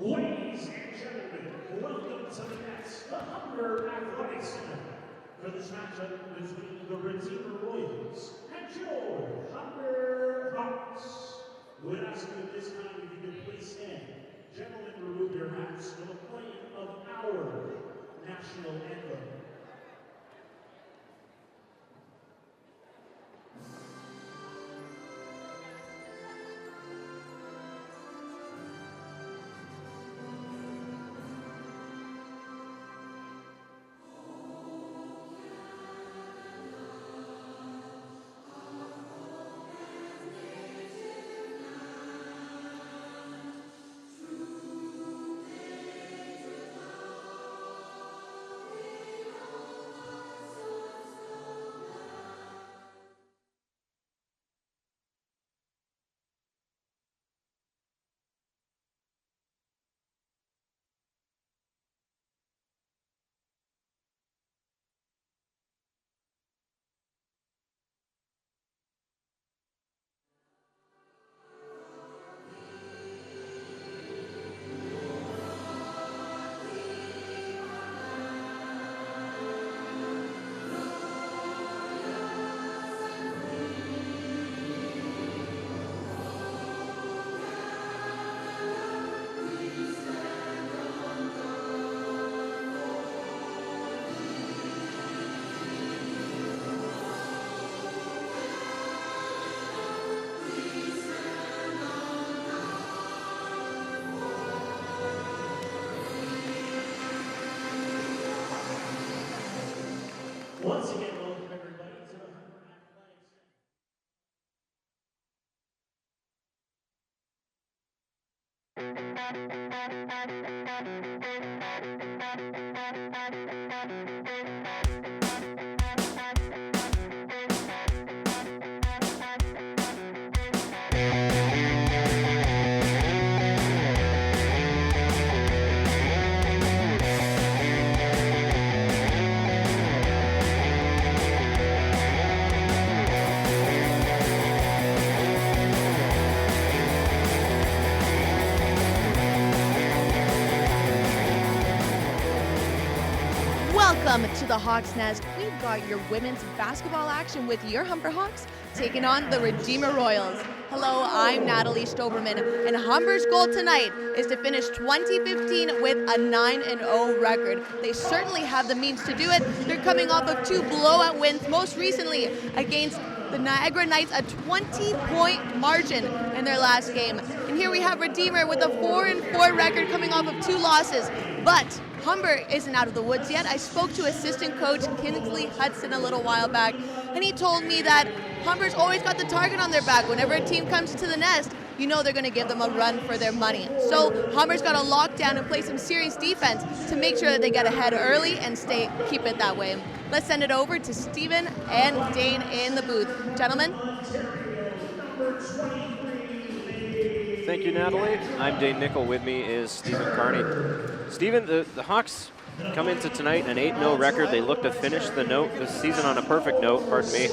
Ladies and gentlemen, welcome to the nets, the Humber Athletic Center, for this matchup between the Redeemer Royals and your Humber Hawks. We'd ask you at this time if you could please stand. Gentlemen, remove your hats for the playing of our national anthem. Once again, welcome everybody to the Humber Athletic Center. Welcome to the Hawks Nest. We've got your women's basketball action with your Humber Hawks taking on the Redeemer Royals. Hello, I'm Natalie Stoberman, and Humber's goal tonight is to finish 2015 with a 9-0 record. They certainly have the means to do it. They're coming off of 2 blowout wins, most recently against the Niagara Knights, a 20-point margin in their last game. And here we have Redeemer with a 4-4 record coming off of 2 losses. But Humber isn't out of the woods yet. I spoke to assistant coach Kinsley Hudson a little while back, and he told me that Humber's always got the target on their back. Whenever a team comes to the nest, you know they're going to give them a run for their money. So Humber's got to lock down and play some serious defense to make sure that they get ahead early and keep it that way. Let's send it over to Stephen and Dane in the booth. Gentlemen. Thank you, Natalie. I'm Dane Nickel. With me is Stephen Carney. Stephen, the Hawks come into tonight an 8-0 record. They look to finish the season on a perfect note, pardon me,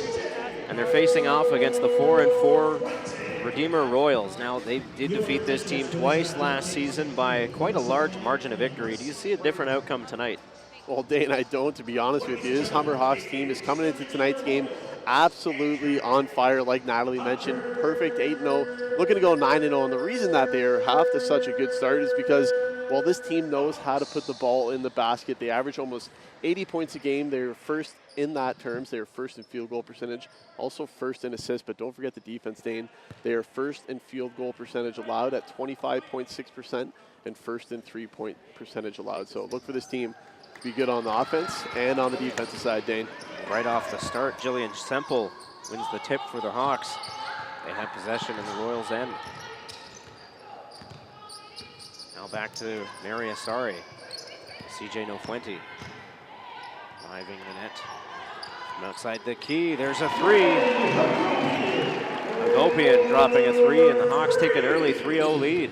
and they're facing off against the 4-4 Redeemer Royals. Now, they did defeat this team twice last season by quite a large margin of victory. Do you see a different outcome tonight? Well, Dane, I don't, to be honest with you. This Humber Hawks team is coming into tonight's game absolutely on fire, like Natalie mentioned. Perfect 8-0, looking to go 9-0. And the reason that they're half to such a good start is because, well, this team knows how to put the ball in the basket. They average almost 80 points a game. They're first in that terms. They're first in field goal percentage, also first in assists. But don't forget the defense, Dane. They are first in field goal percentage allowed at 25.6% and first in three-point percentage allowed. So look for this team to be good on the offense and on the defensive side, Dane. Right off the start, Jillian Semple wins the tip for the Hawks. They have possession in the Royals' end. Now back to Mary Asari. CJ Nofuente driving the net. From outside the key, there's a 3. Agopian dropping a 3, and the Hawks take an early 3-0 lead.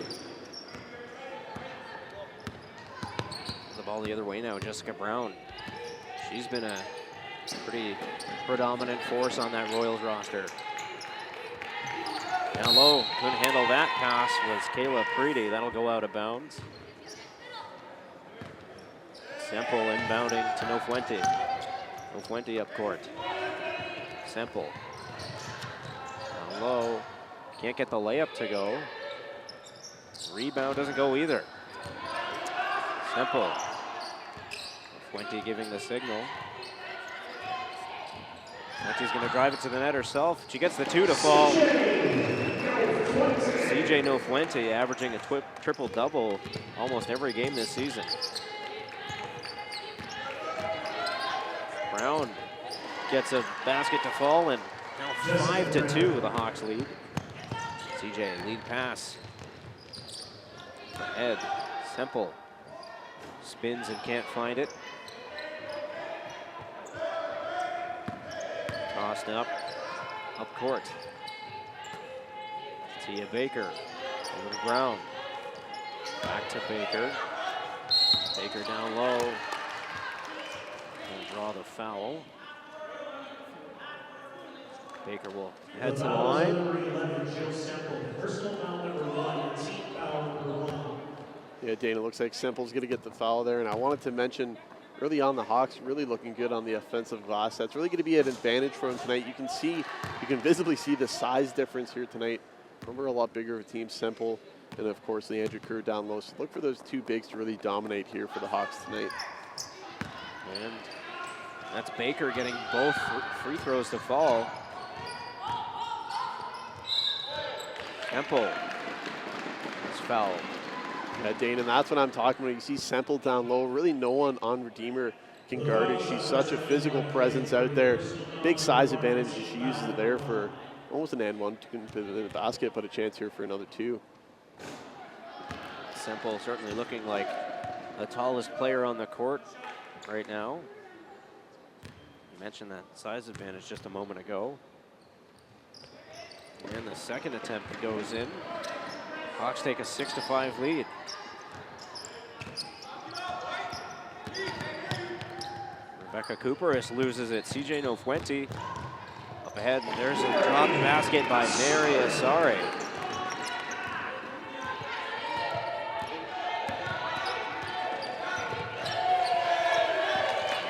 The ball the other way now, Jessica Brown. She's been a pretty predominant force on that Royals roster. Down low, couldn't handle that pass was Kayla Preedy. That'll go out of bounds. Semple inbounding to Nofuente. Nofuente up court. Semple. Down low. Can't get the layup to go. Rebound doesn't go either. Semple. Nofuente giving the signal. Nofuente's going to drive it to the net herself. She gets the 2 to fall. CJ Nofuente averaging a triple-double almost every game this season. Brown gets a basket to fall, and now 5-2 the Hawks lead. CJ lead pass. Ahead, Semple spins and can't find it. Tossed up court. Tia Baker over the ground. Back to Baker. Baker down low. Will draw the foul. Baker will head to the line. Yeah, Dana, looks like Semple's going to get the foul there. And I wanted to mention early on, the Hawks really looking good on the offensive glass. That's really going to be an advantage for them tonight. You can visibly see the size difference here tonight. We're a lot bigger of a team, Semple, and of course the Andrew Kerr down low. So look for those two bigs to really dominate here for the Hawks tonight. And that's Baker getting both free throws to fall. Semple is fouled. Yeah, Dane, and that's what I'm talking about. You see Semple down low. Really no one on Redeemer can guard her. She's such a physical presence out there. Big size advantage. She uses it there for almost an and one to the basket, but a chance here for another 2. Semple certainly looking like the tallest player on the court right now. You mentioned that size advantage just a moment ago. And the second attempt goes in. Hawks take a 6-5 lead. Rebecca Cooperis loses it. CJ Nofuente up ahead. There's a dropped basket by Mary Asari.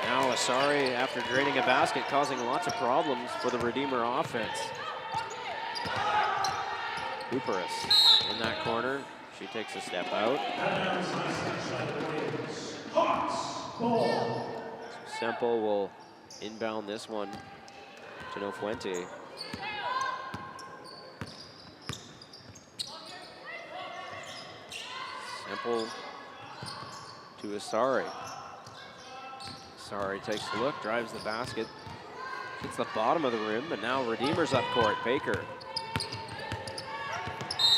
Now Asari, after draining a basket, causing lots of problems for the Redeemer offense. Cooperis in that corner. She takes a step out. Semple will inbound this one to Nofuente. Semple to Asari. Asari takes a look, drives the basket, hits the bottom of the rim, but now Redeemer's up court. Baker.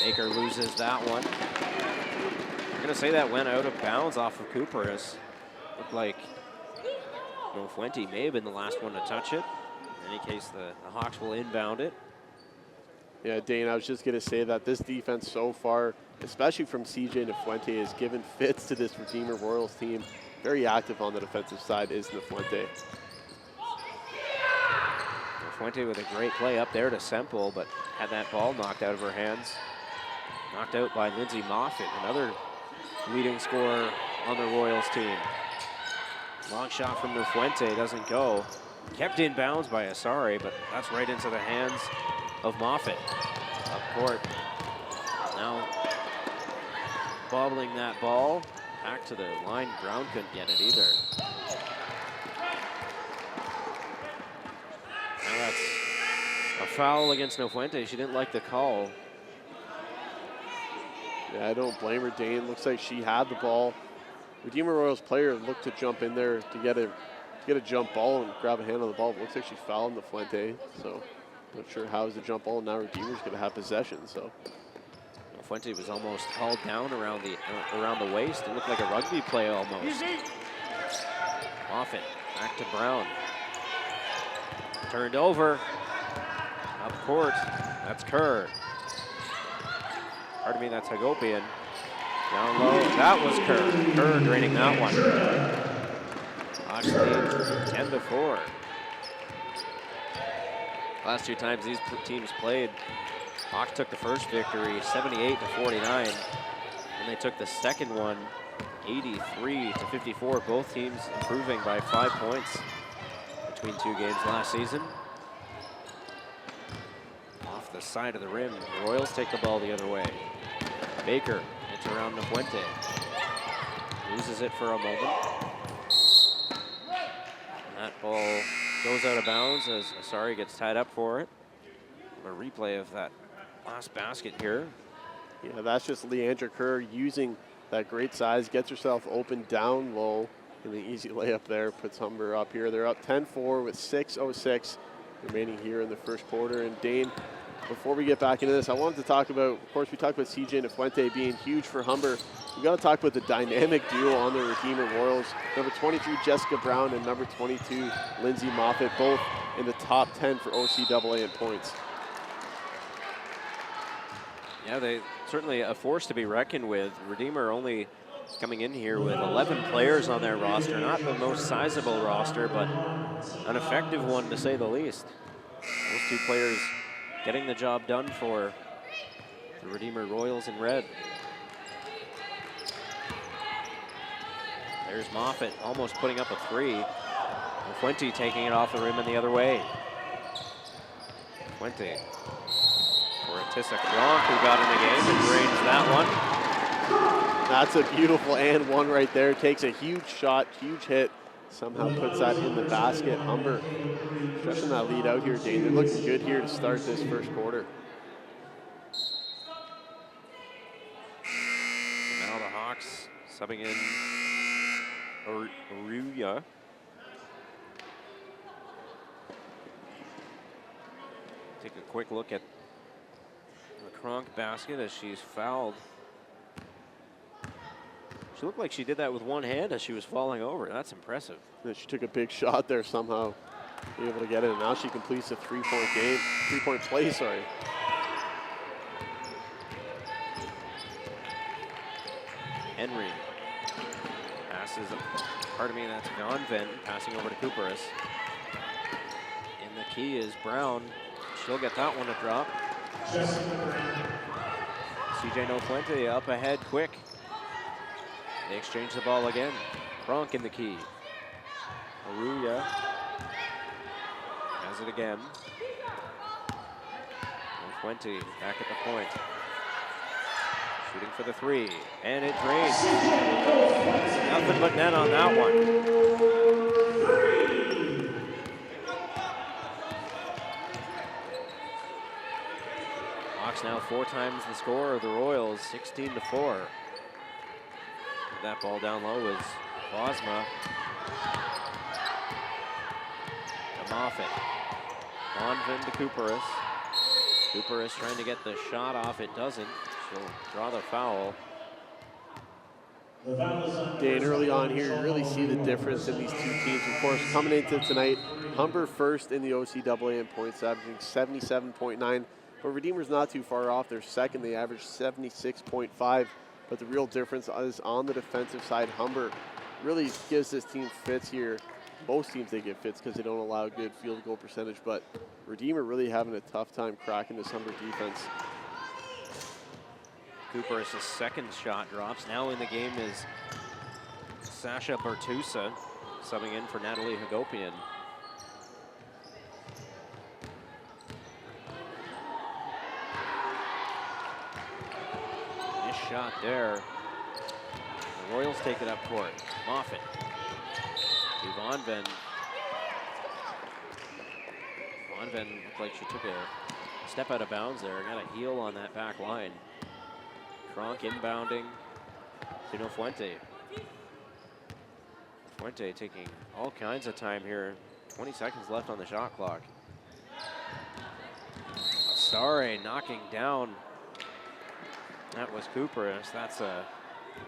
Baker loses that one. I'm going to say that went out of bounds off of Cooperis. Looked like Nofuente may have been the last one to touch it. In any case, the Hawks will inbound it. Yeah, Dane, I was just going to say that this defense so far, especially from CJ Nofuente, has given fits to this Redeemer Royals team. Very active on the defensive side is Nofuente. Nofuente with a great play up there to Semple, but had that ball knocked out of her hands. Knocked out by Lindsay Moffitt, another leading scorer on the Royals team. Long shot from Nofuente doesn't go. Kept in bounds by Asari, but that's right into the hands of Moffitt. Up court. Now bobbling that ball back to the line. Brown couldn't get it either. Now that's a foul against Nofuente. She didn't like the call. Yeah, I don't blame her, Dane. Looks like she had the ball. Redeemer Royals player looked to jump in there to get a jump ball and grab a hand on the ball. But looks like she fouled Nofuente, so not sure how is the jump ball. Now Redeemer's going to have possession. So Nofuente was almost hauled down around the waist. It looked like a rugby play almost. Moffitt back to Brown. Turned over. Up court. That's Kerr. Pardon me, that's Hagopian. Down low, that was Kerr. Kerr draining that one. Hawks lead 10-4. Last 2 times these teams played, Hawks took the first victory 78-49, and they took the second one 83-54. Both teams improving by 5 points between two games last season. Off the side of the rim, the Royals take the ball the other way. Baker, it's around Nafuente. Loses it for a moment. And that ball goes out of bounds as Asari gets tied up for it. A replay of that last basket here. Yeah, that's just Leandra Kerr using that great size, gets herself open down low, and the easy layup there puts Humber up here. They're up 10-4 with 6:06 remaining here in the first quarter. And Dane, before we get back into this, I wanted to talk about, of course, we talked about CJ Nafuente being huge for Humber. We got to talk about the dynamic duo on the Redeemer Royals. Number 23, Jessica Brown, and number 22, Lindsay Moffett, both in the top 10 for OCAA in points. Yeah, they certainly a force to be reckoned with. Redeemer only coming in here with 11 players on their roster. Not the most sizable roster, but an effective one to say the least. Those two players getting the job done for the Redeemer Royals in red. There's Moffett almost putting up a three. Fuente taking it off the rim and the other way. Fuente for Tissa Kronk, who got in the game and drains that one. That's a beautiful and one right there. Takes a huge shot, huge hit. Somehow puts that in the basket. Humber stretching that lead out here, Dane. They're looking good here to start this first quarter. Now the Hawks subbing in Aruya. Take a quick look at the Kronk basket as she's fouled. She looked like she did that with one hand as she was falling over. That's impressive. And she took a big shot there somehow, able to get it. And now she completes a three-point play, sorry. Henry passes, that's Gonven passing over to Cooperis. In the key is Brown. She'll get that one to drop. CJ Nofuente up ahead quick. They exchange the ball again. Kronk in the key. Aruya has it again. Fuente back at the point. Shooting for the three, and it drains. Nothing but net on that one. Hawks now 4 times the score of the Royals, 16-4. That ball down low is Bosma. To Moffett. Bonvin to Cooperis. Cooperis trying to get the shot off. It doesn't. She'll draw the foul. Dane, early on here, you really see the difference in these two teams. Of course, coming into tonight, Humber first in the OCAA in points, averaging 77.9. But Redeemer's not too far off. They're second. They average 76.5. But the real difference is on the defensive side. Humber really gives this team fits here. Most teams, they get fits because they don't allow good field goal percentage. But Redeemer really having a tough time cracking this Humber defense. Cooperis' second shot drops. Now in the game is Sasha Bertusa subbing in for Natalie Hagopian. Shot there. The Royals take it up court. Moffett to Vonven. Vonven looked like she took a step out of bounds there. Got a heel on that back line. Kronk inbounding to Nofuente. Fuente taking all kinds of time here. 20 seconds left on the shot clock. Asare knocking down. That was Cooperis. That's a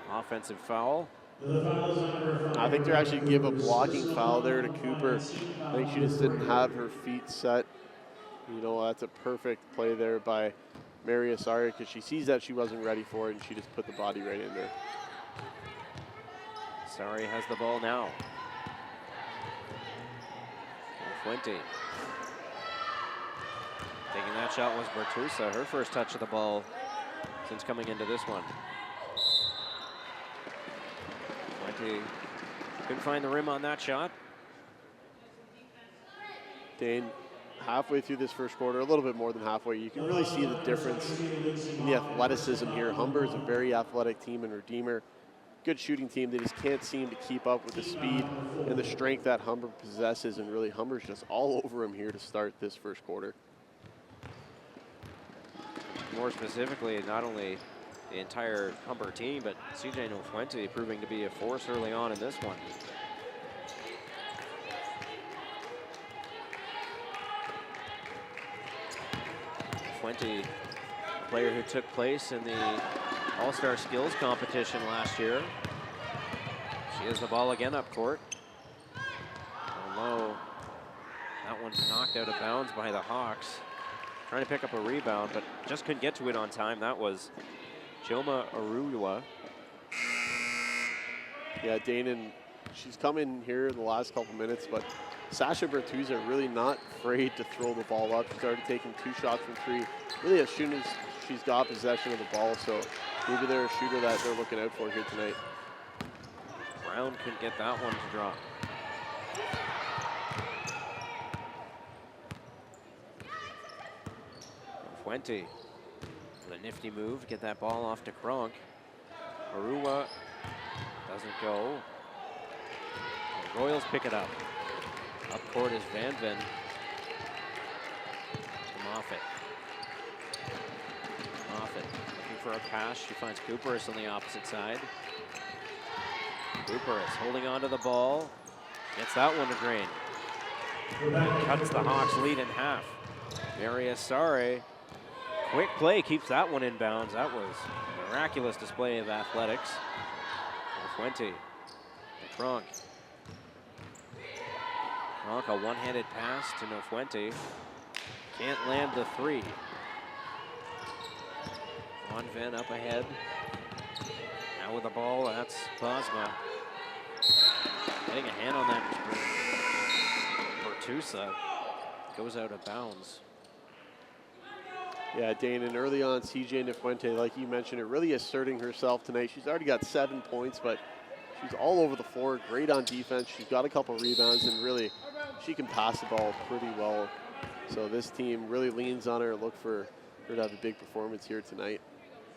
offensive foul. I think they're actually give a blocking foul there to Cooper. I think she just didn't have her feet set. You know, that's a perfect play there by Mary Asari because she sees that she wasn't ready for it and she just put the body right in there. Asari has the ball now. Fuente. Taking that shot was Bertusa, her first touch of the ball since coming into this one. Couldn't find the rim on that shot. Dane, halfway through this first quarter, a little bit more than halfway, you can really see the difference in the athleticism here. Humber is a very athletic team, and Redeemer, good shooting team. They just can't seem to keep up with the speed and the strength that Humber possesses, and really Humber's just all over him here to start this first quarter. More specifically, not only the entire Humber team, but CJ Nofuente proving to be a force early on in this one. Nofuente, a player who took place in the All-Star Skills competition last year. She has the ball again up court. Low. That one's knocked out of bounds by the Hawks. Trying to pick up a rebound, but just couldn't get to it on time. That was Joma Arua. Yeah, Dane, she's come in here in the last couple minutes, but Sasha Bertuzza really not afraid to throw the ball up. She started taking 2 shots from 3. Really, as soon as she's got possession of the ball, so maybe they're a shooter that they're looking out for here tonight. Brown couldn't get that one to drop. Fuente with a nifty move, get that ball off to Kronk. Arua doesn't go. The Royals pick it up. Up court is Van Ven. To Moffett. Moffett looking for a pass. She finds Cooperis on the opposite side. Cooperis holding on to the ball. Gets that one to drain. Cuts the Hawks lead in half. Maria Sare. Quick play keeps that one in bounds. That was a miraculous display of athletics. Fuente to Kronk. Kronk, a one-handed pass to Nofuente. Can't land the 3. Van Ven up ahead. Now with the ball, that's Bosma. Getting a hand on that. Bertusa goes out of bounds. Yeah, Dane, and early on, CJ Nofuente, like you mentioned, really asserting herself tonight. She's already got 7 points, but she's all over the floor, great on defense. She's got a couple rebounds, and really, she can pass the ball pretty well. So this team really leans on her, look for her to have a big performance here tonight.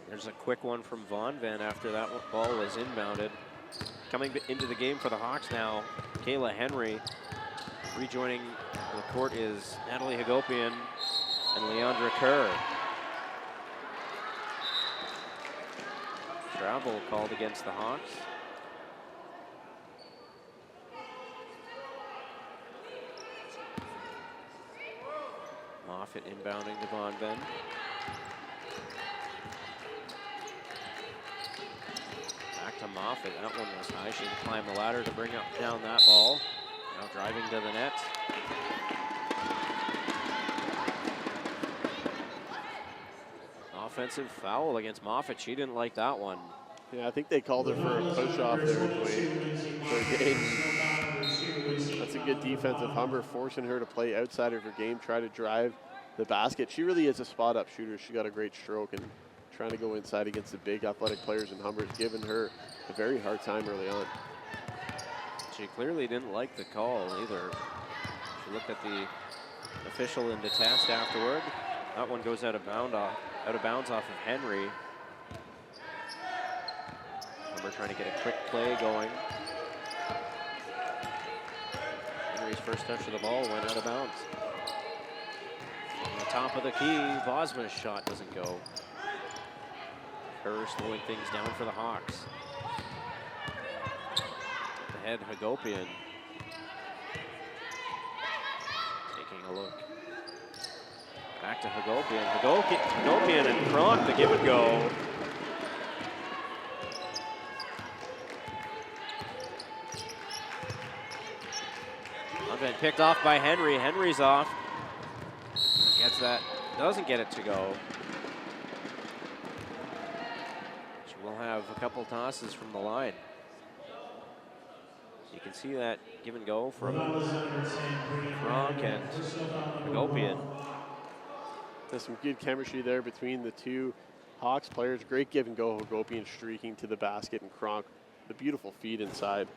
There's a quick one from Van Ven after that ball was inbounded. Coming into the game for the Hawks now, Kayla Henry. Rejoining the court is Natalie Hagopian and Leandra Kerr. Travel called against the Hawks. Moffett inbounding to Van Ven. Back to Moffett. That one was high. She had to climb the ladder to bring up down that ball. Now driving to the net. Offensive foul against Moffett. She didn't like that one. Yeah, I think they called her for a push-off there. That's a good defensive Humber, forcing her to play outside of her game, try to drive the basket. She really is a spot-up shooter. She got a great stroke, and trying to go inside against the big athletic players in Humber has given her a very hard time early on. She clearly didn't like the call either. She looked at the official in the test afterward. That one goes out of bounds off of Henry. Humber trying to get a quick play going. Henry's first touch of the ball went out of bounds. On the top of the key, Bosma's shot doesn't go. Kerr slowing things down for the Hawks. Head Hagopian. Taking a look. Back to Hagopian. Hagopian and Kronk, the give and go. Been picked off by Henry. Henry's off. Gets that. Doesn't get it to go. She will have a couple tosses from the line. You can see that give and go from Kronk and Hagopian. There's some good chemistry there between the two Hawks players. Great give and go. Hagopian streaking to the basket, and Kronk, the beautiful feed inside.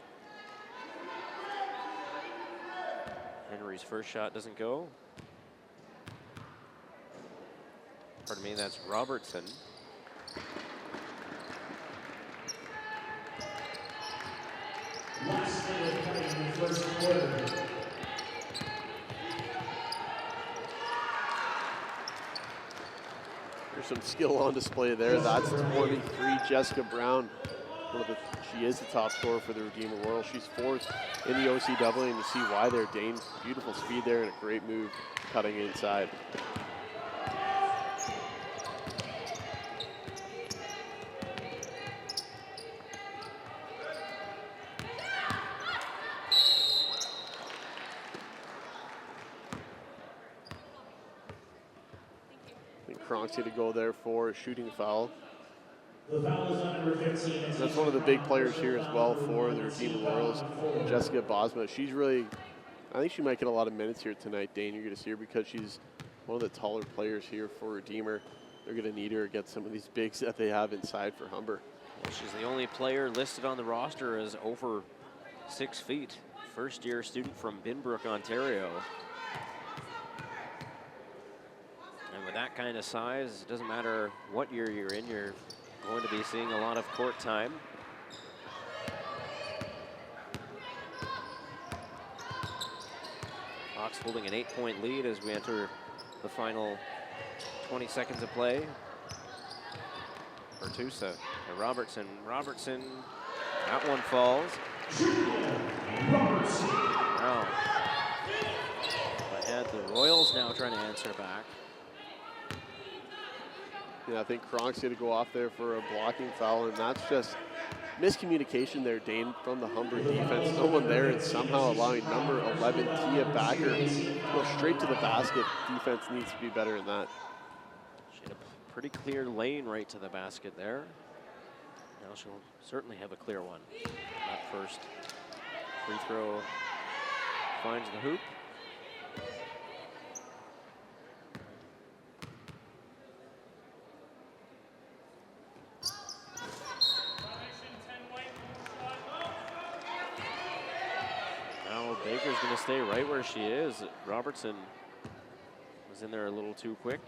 Henry's first shot doesn't go. Pardon me, that's Robertson. Last minute of play in the first quarter. There's some skill on display there. That's 23, Jessica Brown. She is the top scorer for the Redeemer Royals. She's fourth in the OCAA, and you see why there, Dane. Beautiful speed there and a great move cutting inside. Kronk's going to go there for a shooting foul. The foul is on number 15. That's one of the big players here as well for the Redeemer Royals, Jessica Bosma. She's really, I think she might get a lot of minutes here tonight, Dane. You're going to see her because she's one of the taller players here for Redeemer. They're going to need her against some of these bigs that they have inside for Humber. Well, she's the only player listed on the roster as over 6 feet. First-year student from Binbrook, Ontario. And with that kind of size, it doesn't matter what year you're in, you're going to be seeing a lot of court time. Hawks holding an 8-point lead as we enter the final 20 seconds of play. Bertusa and Robertson. Robertson, that one falls. Now, ahead, the Royals now trying to answer back. Yeah, I think Kronk's going to go off there for a blocking foul, and that's just miscommunication there, Dane, from the Humber defense. No one there, and somehow allowing number 11, Tia Backer, to go straight to the basket. Defense needs to be better than that. She had a pretty clear lane right to the basket there. Now she'll certainly have a clear one. That first free throw finds the hoop. Baker's going to stay right where she is. Robertson was in there a little too quick.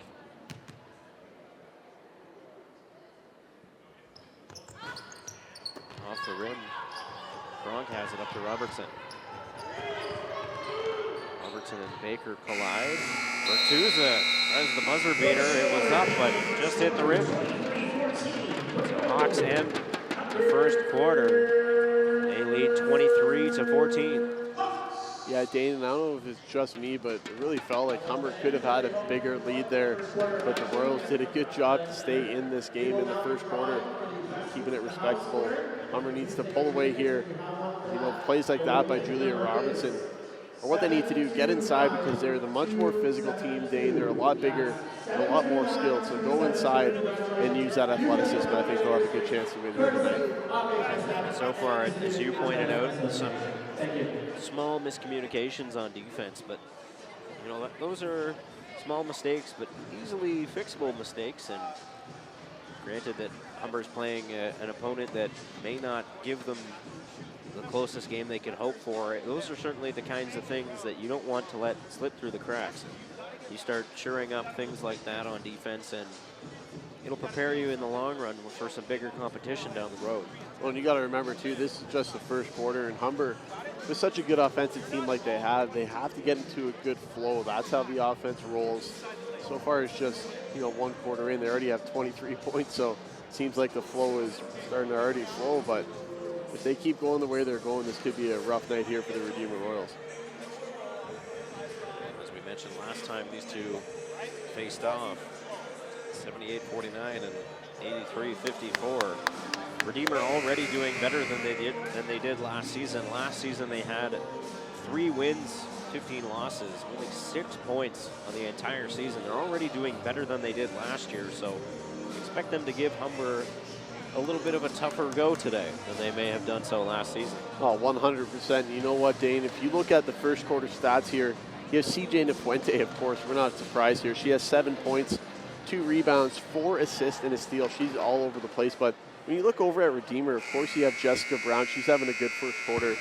Off the rim. Kronk has it up to Robertson. Robertson and Baker collide. Bertusa tries the buzzer beater. It was up, but just hit the rim. So Hawks end the first quarter. They lead 23-14. Yeah, Dane, I don't know if it's just me, but it really felt like Humber could have had a bigger lead there. But the Royals did a good job to stay in this game in the first quarter, keeping it respectable. Humber needs to pull away here. You know, plays like that by Julia Robertson are what they need to do, get inside, because they're the much more physical team, Dane. They're a lot bigger and a lot more skilled. So go inside and use that athleticism. I think they'll have a good chance to win here tonight. So far, as you pointed out, some small miscommunications on defense, but you know, those are small mistakes, but easily fixable mistakes. And granted that Humber's playing an opponent that may not give them the closest game they could hope for, those are certainly the kinds of things that you don't want to let slip through the cracks. You start shoring up things like that on defense, and it'll prepare you in the long run for some bigger competition down the road. Well, and you got to remember, too, this is just the first quarter, and Humber, with such a good offensive team like they have to get into a good flow. That's how the offense rolls. So far, it's just, you know, one quarter in. They already have 23 points, so it seems like the flow is starting to already flow, but if they keep going the way they're going, this could be a rough night here for the Redeemer Royals. As we mentioned last time, these two faced off, 78-49 and 83-54. Redeemer already doing better than they did last season. Last season they had 3 wins, 15 losses, only 6 points on the entire season. They're already doing better than they did last year, so expect them to give Humber a little bit of a tougher go today than they may have done so last season. Oh, 100%. You know what, Dane? If you look at the first quarter stats here, You have CJ Nafuente, of course. We're not surprised here. She has 7 points, 2 rebounds, 4 assists, and a steal. She's all over the place. But when you look over at Redeemer, of course, you have Jessica Brown. She's having a good first quarter,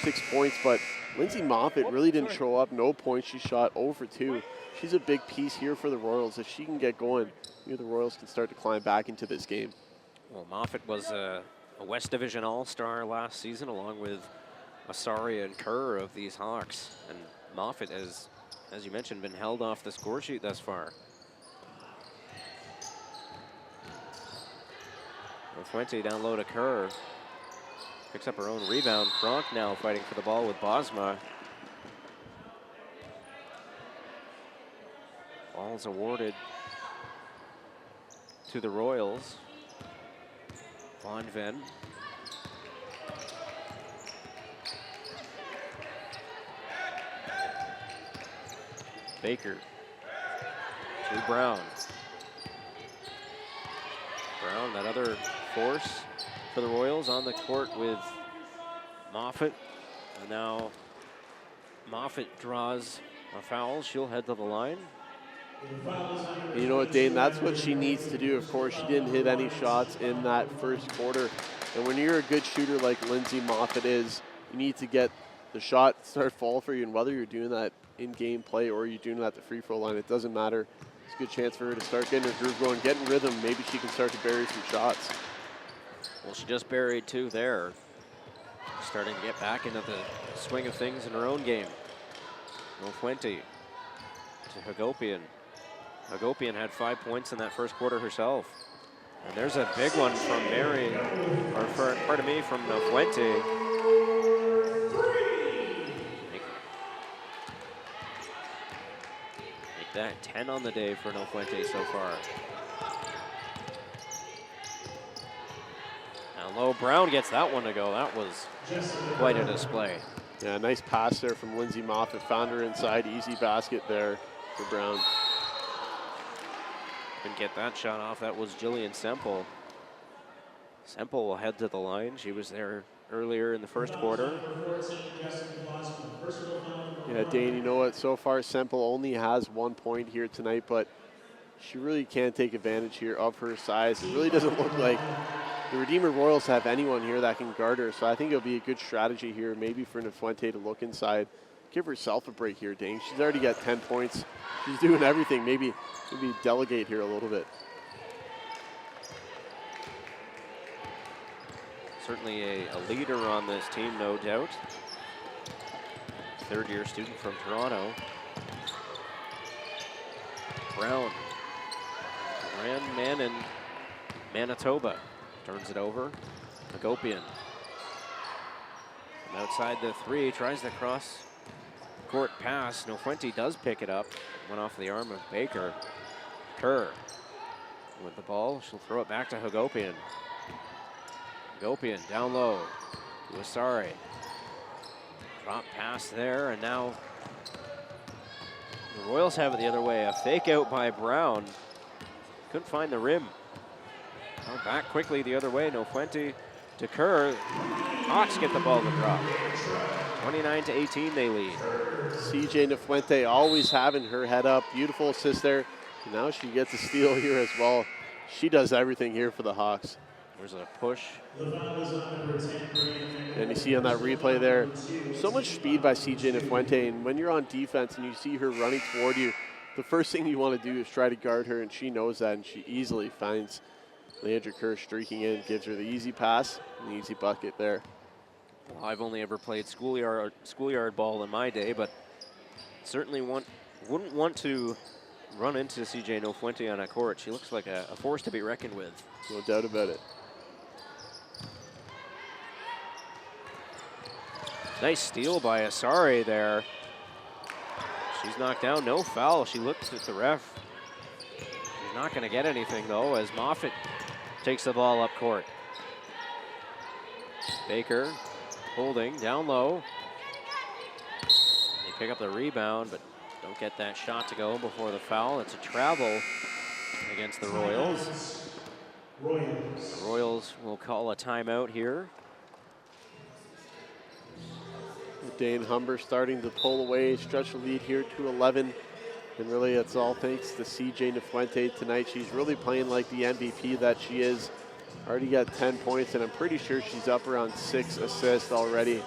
6 points. But Lindsay Moffitt really didn't show up. No points. She shot 0 for 2. She's a big piece here for the Royals. If she can get going, the Royals can start to climb back into this game. Well, Moffitt was a West Division All-Star last season, along with Asari and Kerr of these Hawks. And Moffitt has, as you mentioned, been held off the score sheet thus far. Fuente down low to Kerr. Picks up her own rebound. Kronk now fighting for the ball with Bosma. Ball's awarded to the Royals. Von Ven. Baker to Brown. Brown, that other force for the Royals, on the court with Moffitt. And now Moffitt draws a foul. She'll head to the line. You know what, Dane, that's what she needs to do. Of course, she didn't hit any shots in that first quarter. And when you're a good shooter like Lindsay Moffitt is, you need to get the shot start fall for you. And whether you're doing that in game play or you're doing it at the free throw line, it doesn't matter. It's a good chance for her to start getting her groove going, getting rhythm. Maybe she can start to bury some shots. Well, she just buried 2 there. Starting to get back into the swing of things in her own game. Fuente to Hagopian. Hagopian had 5 points in that first quarter herself. And there's a big one from from Fuente. Make that 10 on the day for Fuente so far. Now low, Brown gets that one to go. That was quite a display. Yeah, nice pass there from Lindsay Moffitt. Found her inside, easy basket there for Brown. Couldn't get that shot off. That was Jillian Semple. Semple will head to the line. She was there earlier in the first quarter. Yeah, Dane, you know what? So far, Semple only has 1 point here tonight, but she really can't take advantage here of her size. It really doesn't look like the Redeemer Royals have anyone here that can guard her, so I think it'll be a good strategy here, maybe for Nafuente to look inside. Give herself a break here, Dane. She's already got 10 points. She's doing everything. Maybe delegate here a little bit. Certainly a leader on this team, no doubt. Third-year student from Toronto. Brown, grand man in Manitoba, turns it over. Hagopian. From outside the 3, tries the cross-court pass. Fuente does pick it up. Went off the arm of Baker. Kerr with the ball. She'll throw it back to Hagopian. Hagopian down low to Asari. Drop pass there, and now the Royals have it the other way. A fake out by Brown. Couldn't find the rim. Now back quickly the other way. Fuente to Kerr. Hawks get the ball to drop. 29-18 they lead. CJ Nafuente always having her head up. Beautiful assist there. And now she gets a steal here as well. She does everything here for the Hawks. There's a push. And you see on that replay there, so much speed by CJ Nafuente. And when you're on defense and you see her running toward you, the first thing you want to do is try to guard her, and she knows that, and she easily finds Leandra Kerr streaking in, gives her the easy pass, and the easy bucket there. Well, I've only ever played schoolyard ball in my day, but certainly wouldn't want to run into CJ Nafuente on a court. She looks like a force to be reckoned with. No doubt about it. Nice steal by Asari there. She's knocked down, no foul. She looked at the ref. She's not going to get anything though, as Moffitt takes the ball up court. Baker holding down low. They pick up the rebound, but don't get that shot to go before the foul. It's a travel against the Royals. The Royals will call a timeout here. Dane. Humber starting to pull away, stretch the lead here to 11. And really, it's all thanks to CJ Nefuente tonight. She's really playing like the MVP that she is. Already got 10 points, and I'm pretty sure she's up around 6 assists already.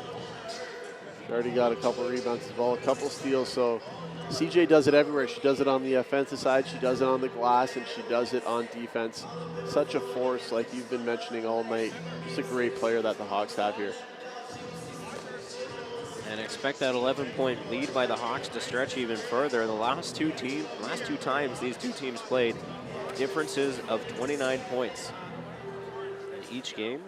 She already got a couple rebounds as well, a couple steals. So CJ does it everywhere. She does it on the offensive side, she does it on the glass, and she does it on defense. Such a force, like you've been mentioning all night. Just a great player that the Hawks have here. And expect that 11-point lead by the Hawks to stretch even further. The last two times these two teams played, differences of 29 points in each game.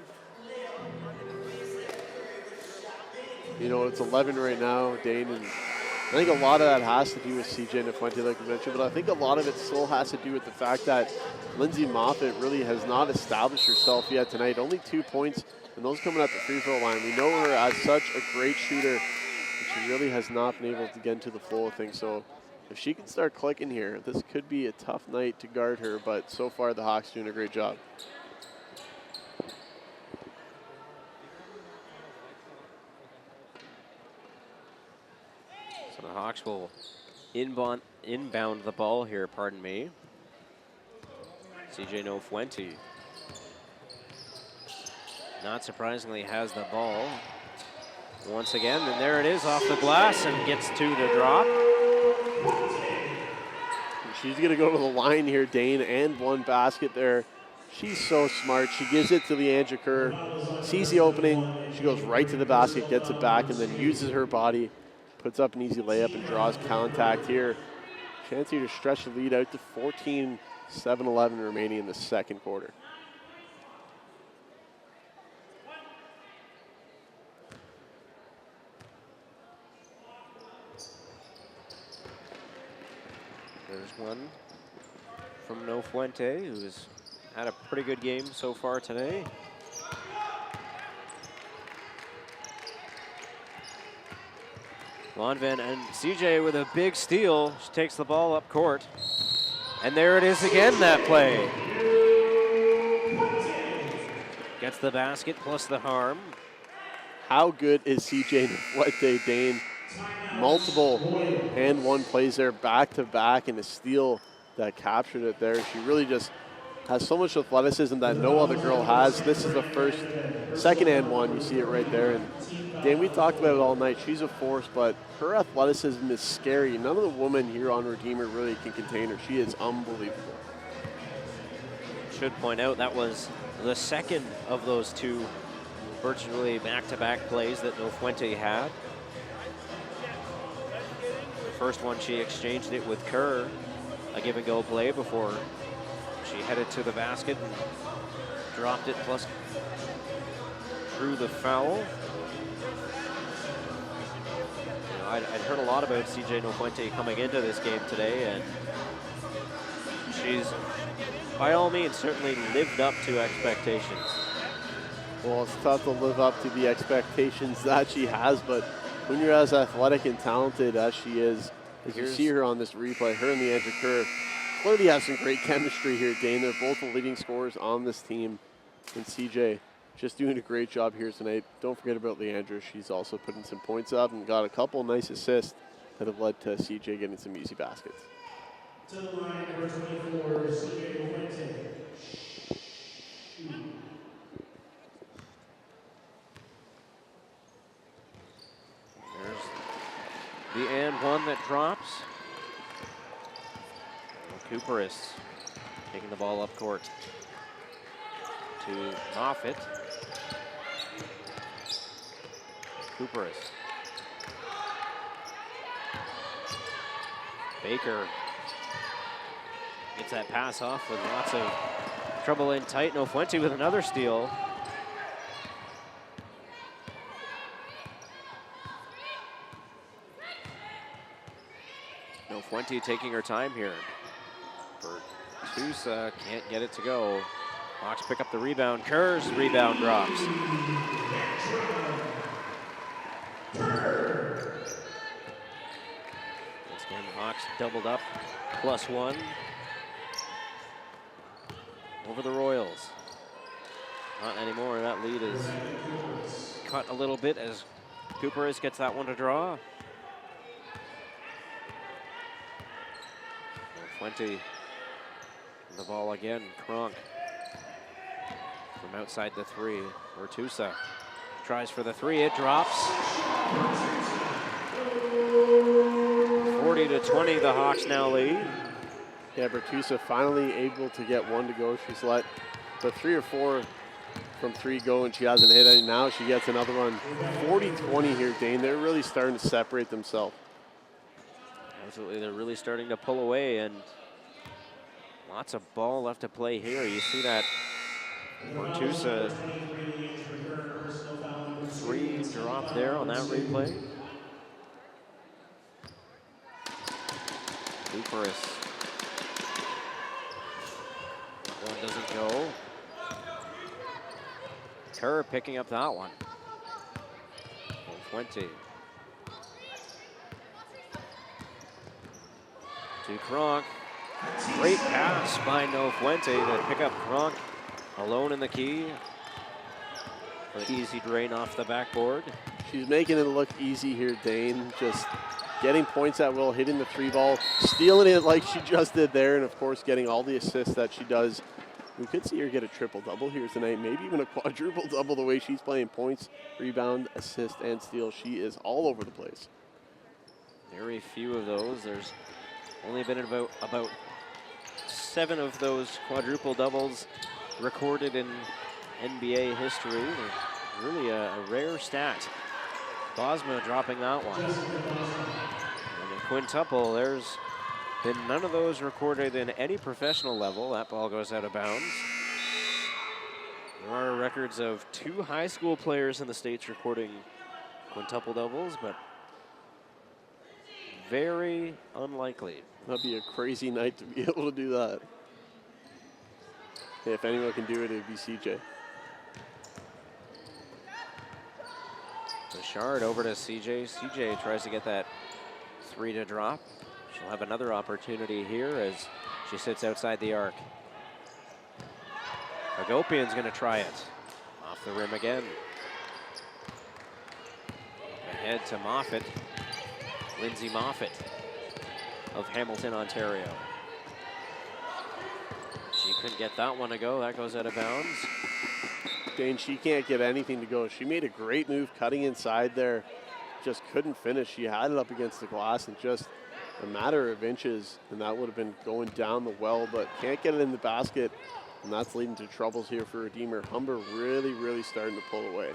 You know, it's 11 right now, Dane, and I think a lot of that has to do with CJ Nefuente, like you mentioned, but I think a lot of it still has to do with the fact that Lindsay Moffett really has not established herself yet tonight. Only 2 points, and those coming at the free throw line. We know her as such a great shooter, but she really has not been able to get into the flow of things. So if she can start clicking here, this could be a tough night to guard her, but so far the Hawks doing a great job. So the Hawks will inbound the ball here, pardon me. CJ Nefuente, not surprisingly, has the ball once again, and there it is off the glass and gets to the drop. She's going to go to the line here, Dane, and one basket there. She's so smart. She gives it to Leandra Kerr, sees the opening, she goes right to the basket, gets it back, and then uses her body, puts up an easy layup and draws contact here. Chance here to stretch the lead out to 14, 7-11 remaining in the second quarter. There's one from Nefuente, who's had a pretty good game so far today. Lonvan and CJ with a big steal. She takes the ball up court. And there it is again, that play. Gets the basket plus the harm. How good is CJ Nefuente, Dane? Multiple and one plays there back to back, and a steal that captured it there. She really just has so much athleticism that no other girl has. This is the second and one. You see it right there. And Dan, we talked about it all night. She's a force, but her athleticism is scary. None of the women here on Redeemer really can contain her. She is unbelievable. Should point out that was the second of those two virtually back-to-back plays that Nefuente had. The first one, she exchanged it with Kerr, a give-and-go play before she headed to the basket and dropped it, plus drew the foul. You know, I'd heard a lot about CJ Nefuente coming into this game today, and she's, by all means, certainly lived up to expectations. Well, it's tough to live up to the expectations that she has, but when you're as athletic and talented as she is, as you see her on this replay, her and Leandra Kerr clearly have some great chemistry here, Dane. They're both the leading scorers on this team, and CJ just doing a great job here tonight. Don't forget about Leandra. She's also putting some points up and got a couple nice assists that have led to CJ getting some easy baskets. To the line, number 24, CJ Nefuente. The and one that drops. Cooperis taking the ball up court to Moffett. Cooperis. Baker gets that pass off with lots of trouble in tight. Nefuente with another steal. Nefuente taking her time here. Bertusa can't get it to go. Hawks pick up the rebound. Kerr's rebound drops. Once again, the Hawks doubled up, +1 over the Royals. Not anymore. That lead is cut a little bit as Cooperis gets that one to draw. 20. The ball again. Kronk from outside the 3. Bertusa tries for the 3. It drops. 40-20. The Hawks now lead. Yeah, Bertusa finally able to get one to go. She's let the 3 or 4 from 3 go, and she hasn't hit any. Now she gets another one. 40-20 here, Dane. They're really starting to separate themselves. Absolutely, they're really starting to pull away, and lots of ball left to play here. You see that Bertusa 3 drop there on that replay. Cooperis. One doesn't go. Kerr picking up that one. 20. To Kronk. Great pass by Nofuente to pick up Kronk alone in the key. An easy drain off the backboard. She's making it look easy here, Dane. Just getting points at will, hitting the 3 ball, stealing it like she just did there, and of course getting all the assists that she does. We could see her get a triple-double here tonight, maybe even a quadruple-double the way she's playing points, rebound, assist, and steal. She is all over the place. Very few of those. There's only been about 7 of those quadruple doubles recorded in NBA history. They're really a rare stat. Bosma dropping that one. And a quintuple, there's been none of those recorded in any professional level. That ball goes out of bounds. There are records of 2 high school players in the States recording quintuple doubles, but very unlikely. That'd be a crazy night to be able to do that. If anyone can do it, it'd be CJ. Bouchard over to CJ. CJ tries to get that 3 to drop. She'll have another opportunity here as she sits outside the arc. Hagopian's going to try it. Off the rim again. Ahead to Moffat. Lindsay Moffat of Hamilton, Ontario. She couldn't get that one to go. That goes out of bounds. Dane, she can't get anything to go. She made a great move cutting inside there. Just couldn't finish. She had it up against the glass and just a matter of inches, and that would have been going down the well, but can't get it in the basket, and that's leading to troubles here for Redeemer. Humber really, really starting to pull away.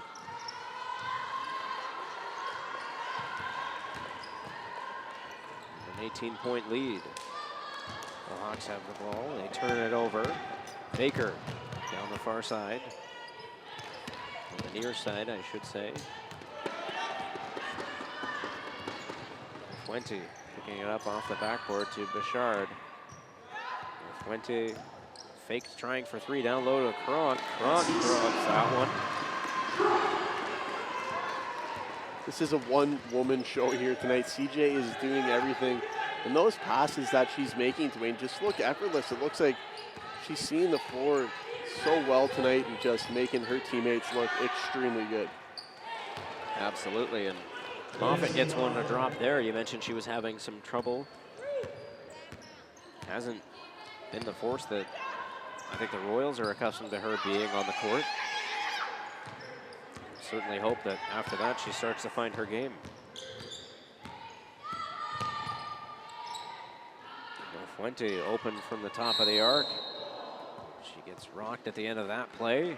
An 18-point lead. The Hawks have the ball. They turn it over. Baker down the far side. On the near side, I should say. 20. Picking it up off the backboard to Bouchard. Fuente fakes trying for 3 down low to Kronk. Kronk drops that one. This is a one-woman show here tonight. CJ is doing everything. And those passes that she's making, Dwayne, just look effortless. It looks like she's seeing the floor so well tonight and just making her teammates look extremely good. Absolutely, and Moffat gets one to drop there. You mentioned she was having some trouble. Hasn't been the force that I think the Royals are accustomed to her being on the court. Certainly hope that after that she starts to find her game. Fuente open from the top of the arc. She gets rocked at the end of that play.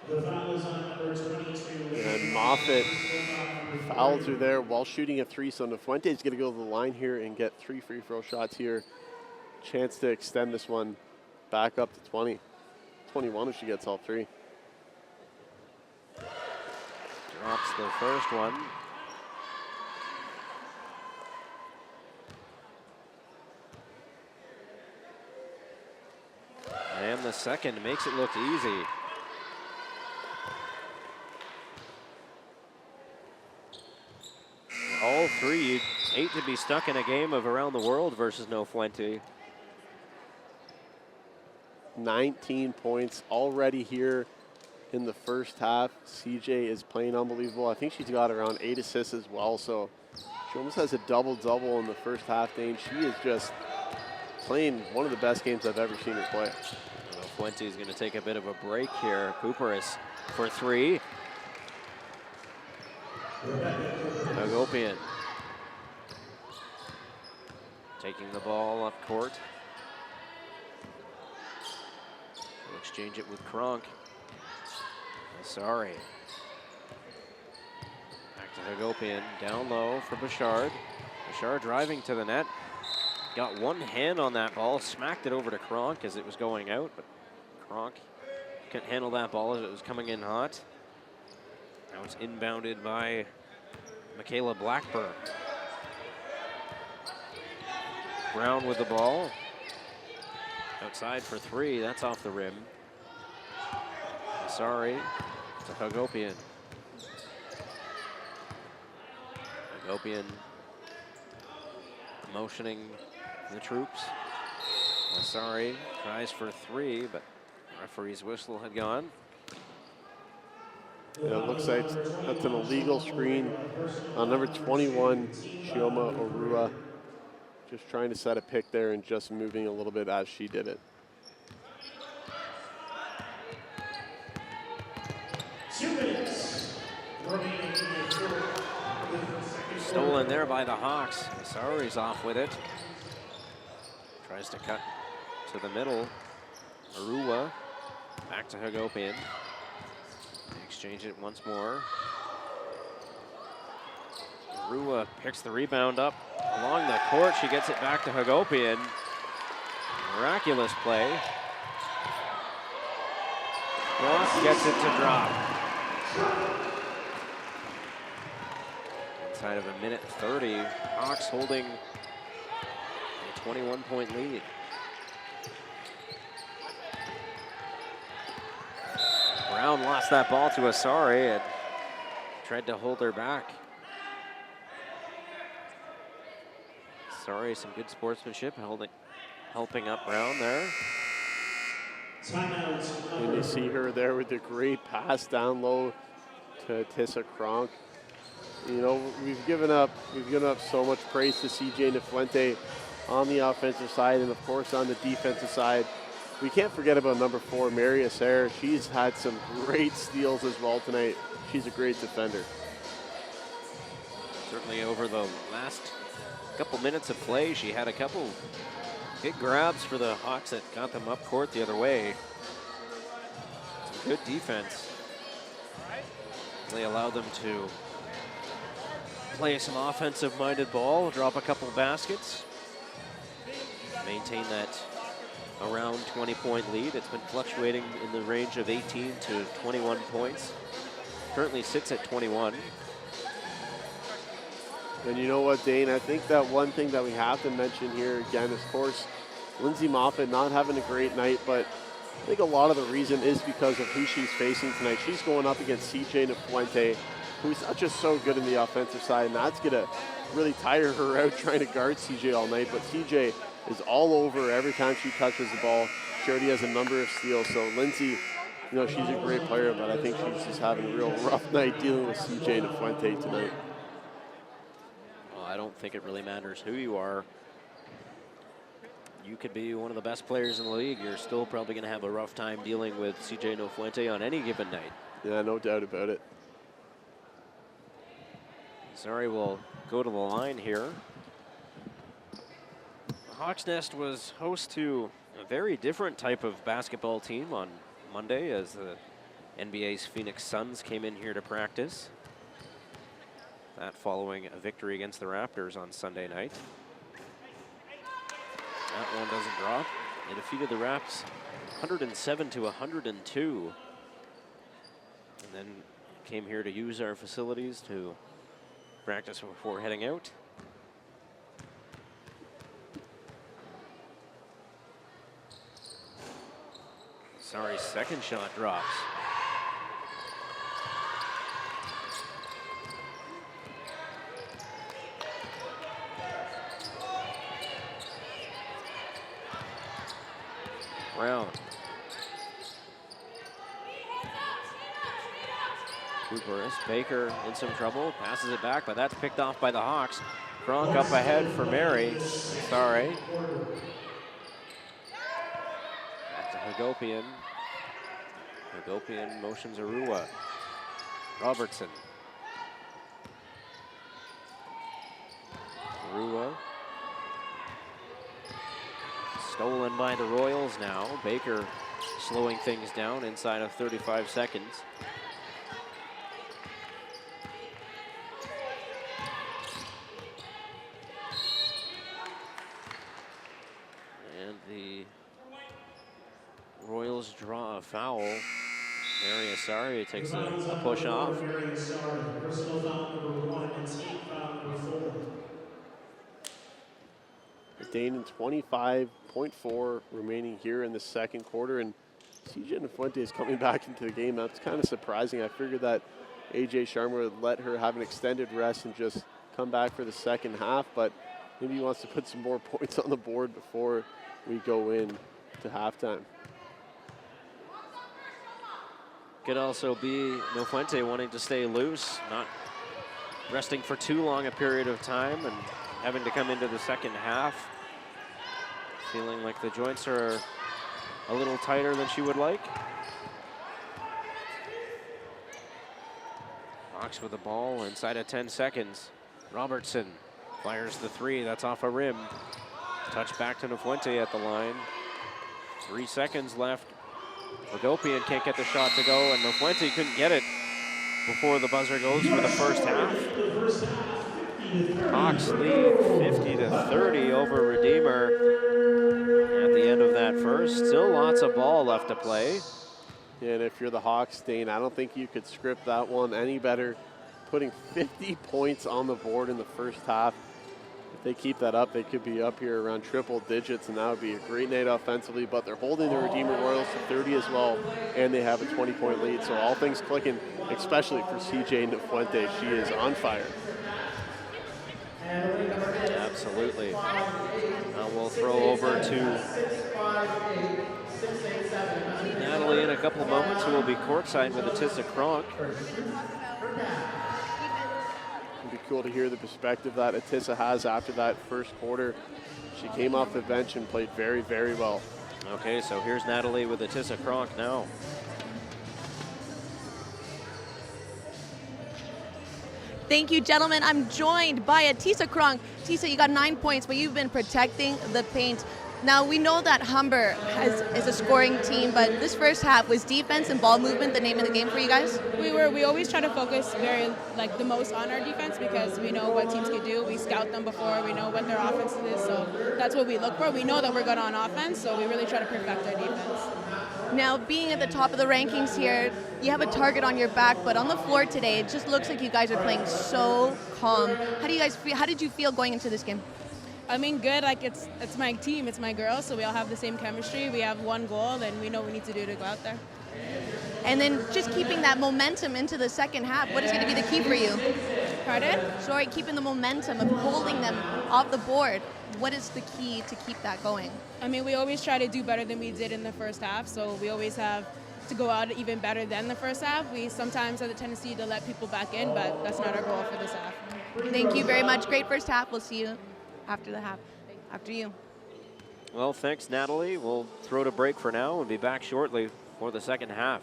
And Moffat fouled through there while shooting a 3, so Fuente's going to go to the line here and get 3 free throw shots here. Chance to extend this one back up to 20. 21 if she gets all 3. Drops the first one. And the second makes it look easy. All 3, you'd hate to be stuck in a game of around the world versus No Fuente. 19 points already here in the first half. CJ is playing unbelievable. I think she's got around 8 assists as well, so she almost has a double-double in the first half, Dane. She is just playing one of the best games I've ever seen her play. Fuente is going to take a bit of a break here. Cooper is for 3. Hagopian taking the ball up court. We'll exchange it with Kronk. Sorry. Back to Hagopian, down low for Bouchard. Bouchard driving to the net. Got one hand on that ball, smacked it over to Kronk as it was going out, but Kronk couldn't handle that ball as it was coming in hot. Now it's inbounded by Michaela Blackburn. Brown with the ball. Outside for 3, that's off the rim. Sorry to Hagopian. Hagopian motioning the troops. Sorry tries for 3, but referee's whistle had gone. Yeah, it looks like that's an illegal screen on number 21, Chioma Orua. Just trying to set a pick there and just moving a little bit as she did it. Stolen there by the Hawks. Sorry's off with it. Tries to cut to the middle. Arua back to Hagopian. They exchange it once more. Arua picks the rebound up along the court. She gets it back to Hagopian. Miraculous play. Ross gets it to drop. Inside of 1:30, Hawks holding a 21-point lead. Brown lost that ball to Asari and tried to hold her back. Asari, some good sportsmanship, helping up Brown there. And you see her there with the great pass down low to Tissa Kronk. You know, we've given up so much praise to CJ Nefuente on the offensive side, and of course on the defensive side. We can't forget about number 4, Mary Acer. She's had some great steals as well tonight. She's a great defender. Certainly over the last couple minutes of play, she had a couple big grabs for the Hawks that got them up court the other way. Some good defense. They allowed them to play some offensive-minded ball, drop a couple baskets, maintain that around 20-point lead. It's been fluctuating in the range of 18 to 21 points. Currently sits at 21. And you know what, Dane? I think that one thing that we have to mention here again is, of course, Lindsay Moffat not having a great night, but I think a lot of the reason is because of who she's facing tonight. She's going up against CJ Nefuente, who's not just so good in the offensive side, and that's going to really tire her out trying to guard CJ all night. But CJ is all over every time she touches the ball. She already has a number of steals. So Lindsay, you know, she's a great player, but I think she's just having a real rough night dealing with CJ Nefuente tonight. Well, I don't think it really matters who you are. You could be one of the best players in the league. You're still probably going to have a rough time dealing with CJ Nefuente on any given night. Yeah, no doubt about it. Sorry, we'll go to the line here. Hawks Nest was host to a very different type of basketball team on Monday as the NBA's Phoenix Suns came in here to practice. That following a victory against the Raptors on Sunday night. That one doesn't drop. They defeated the Raps 107 to 102. And then came here to use our facilities to practice before heading out. Sorry, second shot drops. Brown. Cooperus, Baker in some trouble, passes it back, but that's picked off by the Hawks. Kronk up ahead for Mary. Sorry. Back to Hagopian. Hagopian motions Arua. Robertson. Arua. Stolen by the Royals now. Baker slowing things down inside of 35 seconds. And the Royals draw a foul. Mary Asari takes a push off. Personal foul number 1 and team foul number 4. Dane 25.4 remaining here in the second quarter, and CJ Nafuente is coming back into the game. That's kind of surprising. I figured that AJ Sharma would let her have an extended rest and just come back for the second half, but maybe he wants to put some more points on the board before we go in to halftime. Could also be Nafuente wanting to stay loose, not resting for too long a period of time and having to come into the second half feeling like the joints are a little tighter than she would like. Hawks with the ball inside of 10 seconds. Robertson fires the three, that's off a rim. Touch back to Nafuente at the line. 3 seconds left. Hagopian can't get the shot to go, and Nafuente couldn't get it before the buzzer goes for the first half. Hawks lead 50-30 over Redeemer at the end of that first. Still lots of ball left to play. And if you're the Hawks, Dane, I don't think you could script that one any better. Putting 50 points on the board in the first half. If they keep that up, they could be up here around triple digits, and that would be a great night offensively. But they're holding the Redeemer Royals to 30 as well, and they have a 20-point lead. So all things clicking, especially for CJ Nafuente. She is on fire. Absolutely. Now we'll throw over to Natalie in a couple of moments, who will be courtside with Atissa Kronk. It'd be cool to hear the perspective that Atissa has after that first quarter. She came off the bench and played very, very well. Okay, so here's Natalie with Atissa Kronk now. Thank you, gentlemen. I'm joined by Atissa Kronk. Atissa, you got 9 points, but you've been protecting the paint. Now, we know that Humber is a scoring team, but this first half, was defense and ball movement the name of the game for you guys? We always try to focus the most on our defense, because we know what teams can do. We scout them before. We know what their offense is, so that's what we look for. We know that we're good on offense, so we really try to perfect our defense. Now, being at the top of the rankings here, you have a target on your back, but on the floor today, it just looks like you guys are playing so calm. How do you guys feel? How did you feel going into this game? I mean, good. Like, it's my team, it's my girls, so we all have the same chemistry. We have one goal, and we know what we need to do to go out there. And then just keeping that momentum into the second half, what is going to be the key for you? Pardon? Sorry, keeping the momentum of holding them off the board. What is the key to keep that going? I mean, we always try to do better than we did in the first half, so we always have to go out even better than the first half. We sometimes have the tendency to let people back in, but that's not our goal for this half. Thank you very much. Great first half. We'll see you after the half. After you. Well, thanks, Natalie. We'll throw to break for now and be back shortly for the second half.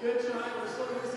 Good try. We're still going to see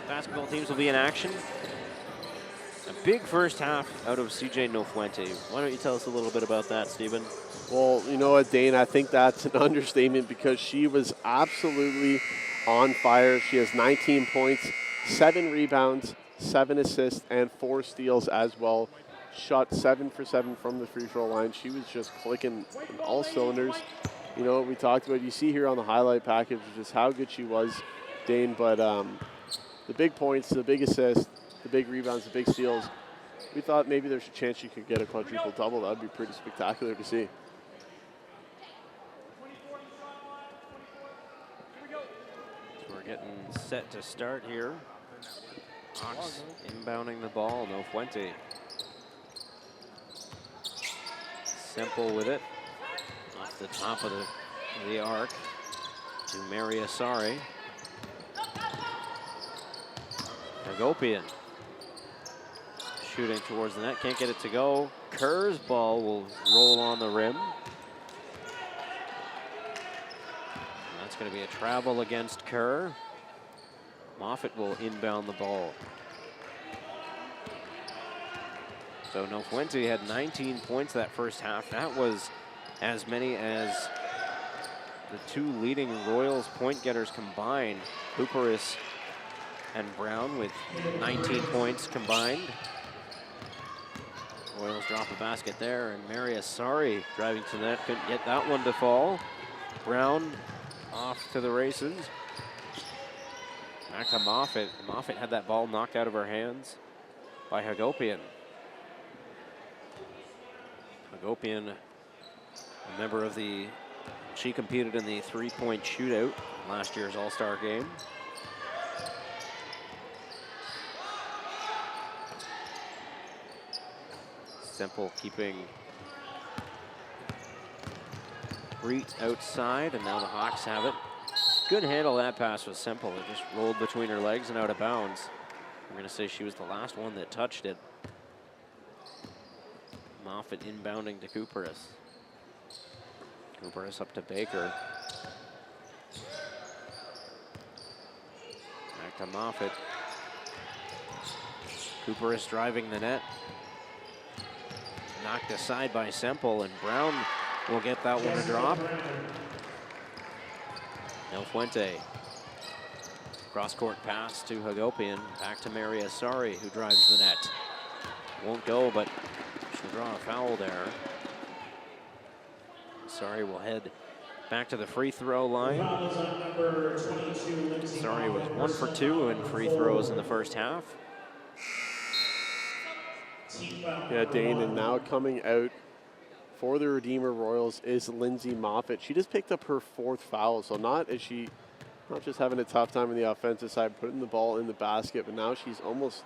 Basketball teams will be in action. A big first half out of CJ Nofuente. Why don't you tell us a little bit about that, Stephen? Well, you know what, Dane, I think that's an understatement because she was absolutely on fire. She has 19 points, 7 rebounds, 7 assists, and 4 steals as well. Shot 7 for 7 from the free throw line. She was just clicking on all cylinders. You know what we talked about, you see here on the highlight package just how good she was, Dane, but the big points, the big assists, the big rebounds, the big steals, we thought maybe there's a chance she could get a quadruple double. That would be pretty spectacular to see. So we're getting set to start here. Hawks inbounding the ball, Nofuente. Simple with it. Off the top of the arc to Mary Asari. Hagopian shooting towards the net, can't get it to go. Kerr's ball will roll on the rim. And that's going to be a travel against Kerr. Moffitt will inbound the ball. So Nofuente had 19 points that first half. That was as many as the 2 leading Royals point getters combined. Cooperis and Brown with 19 points combined. Royals drop a basket there, and Mary Asari driving to the net, couldn't get that one to fall. Brown off to the races. Back to Moffitt. Moffitt had that ball knocked out of her hands by Hagopian. Hagopian, a member of she competed in the 3-point shootout last year's All-Star game. Simple keeping Reet outside, and now the Hawks have it. Good handle that pass was Simple. It just rolled between her legs and out of bounds. I'm going to say she was the last one that touched it. Moffitt inbounding to Cooperis. Cooperis up to Baker. Back to Moffitt. Cooperis driving the net. Knocked aside by Semple, and Brown will get that one to drop. Nofuente. Cross-court pass to Hagopian. Back to Mary Asari, who drives the net. Won't go, but she'll draw a foul there. Asari will head back to the free throw line. Asari was 1 for 2 in free throws in the first half. Yeah, Dane, and now coming out for the Redeemer Royals is Lindsay Moffitt. She just picked up her 4th foul, so not just having a tough time on the offensive side, putting the ball in the basket, but now she's almost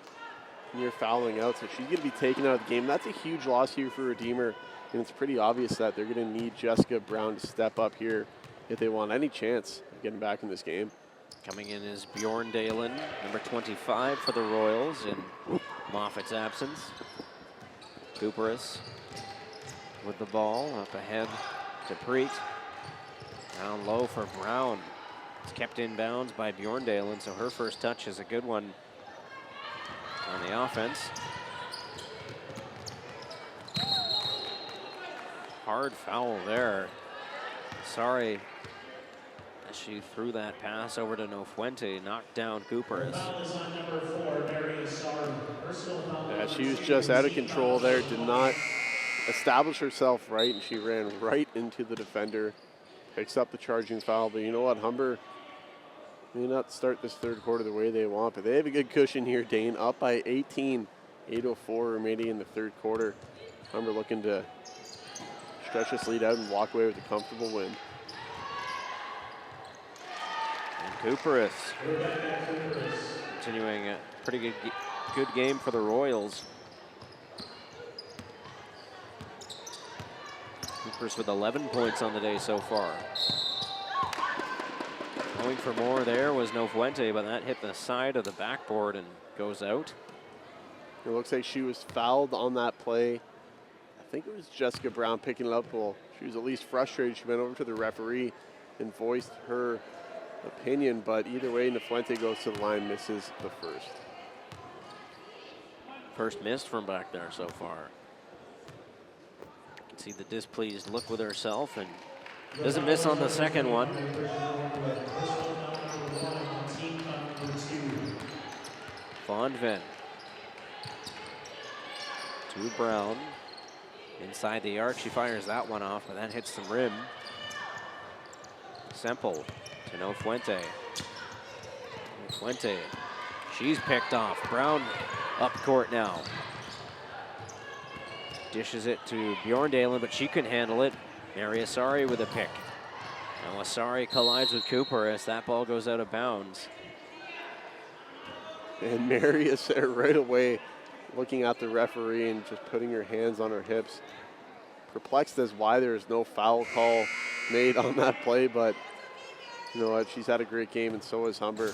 near fouling out, so she's going to be taken out of the game. That's a huge loss here for Redeemer, and it's pretty obvious that they're going to need Jessica Brown to step up here if they want any chance of getting back in this game. Coming in is Bjorn Dalen, number 25 for the Royals in Moffitt's absence. Cooperis with the ball, up ahead to Preet. Down low for Brown. It's kept in bounds by Bjorn Dalen, so her first touch is a good one on the offense. Hard foul there. Sorry. As she threw that pass over to Nofuente, knocked down Cooperis. Yeah, she was just out of control there, did not establish herself right, and she ran right into the defender. Picks up the charging foul, but you know what? Humber may not start this third quarter the way they want, but they have a good cushion here, Dane. Up by 18, 8:04 remaining in the third quarter. Humber looking to stretch this lead out and walk away with a comfortable win. And Cooper is continuing a pretty good game for the Royals. Cooper's with 11 points on the day so far. Going for more there was Nofuente, but that hit the side of the backboard and goes out. It looks like she was fouled on that play. I think it was Jessica Brown picking it up. Well, she was at least frustrated. She went over to the referee and voiced her opinion, but either way, Nofuente goes to the line, misses the first. First missed from back there so far. You can see the displeased look with herself, and doesn't miss on the second one. Fondven to Brown. Inside the arc, she fires that one off, but that hits the rim. Semple to Nofuente. Nofuente, she's picked off. Brown up court now. Dishes it to Bjorndalen, but she couldn't handle it. Mary Asari with a pick. Now Asari collides with Cooper as that ball goes out of bounds. And Mary is there right away, looking at the referee and just putting her hands on her hips. Perplexed as why there is no foul call made on that play, but you know what? She's had a great game, and so has Humber.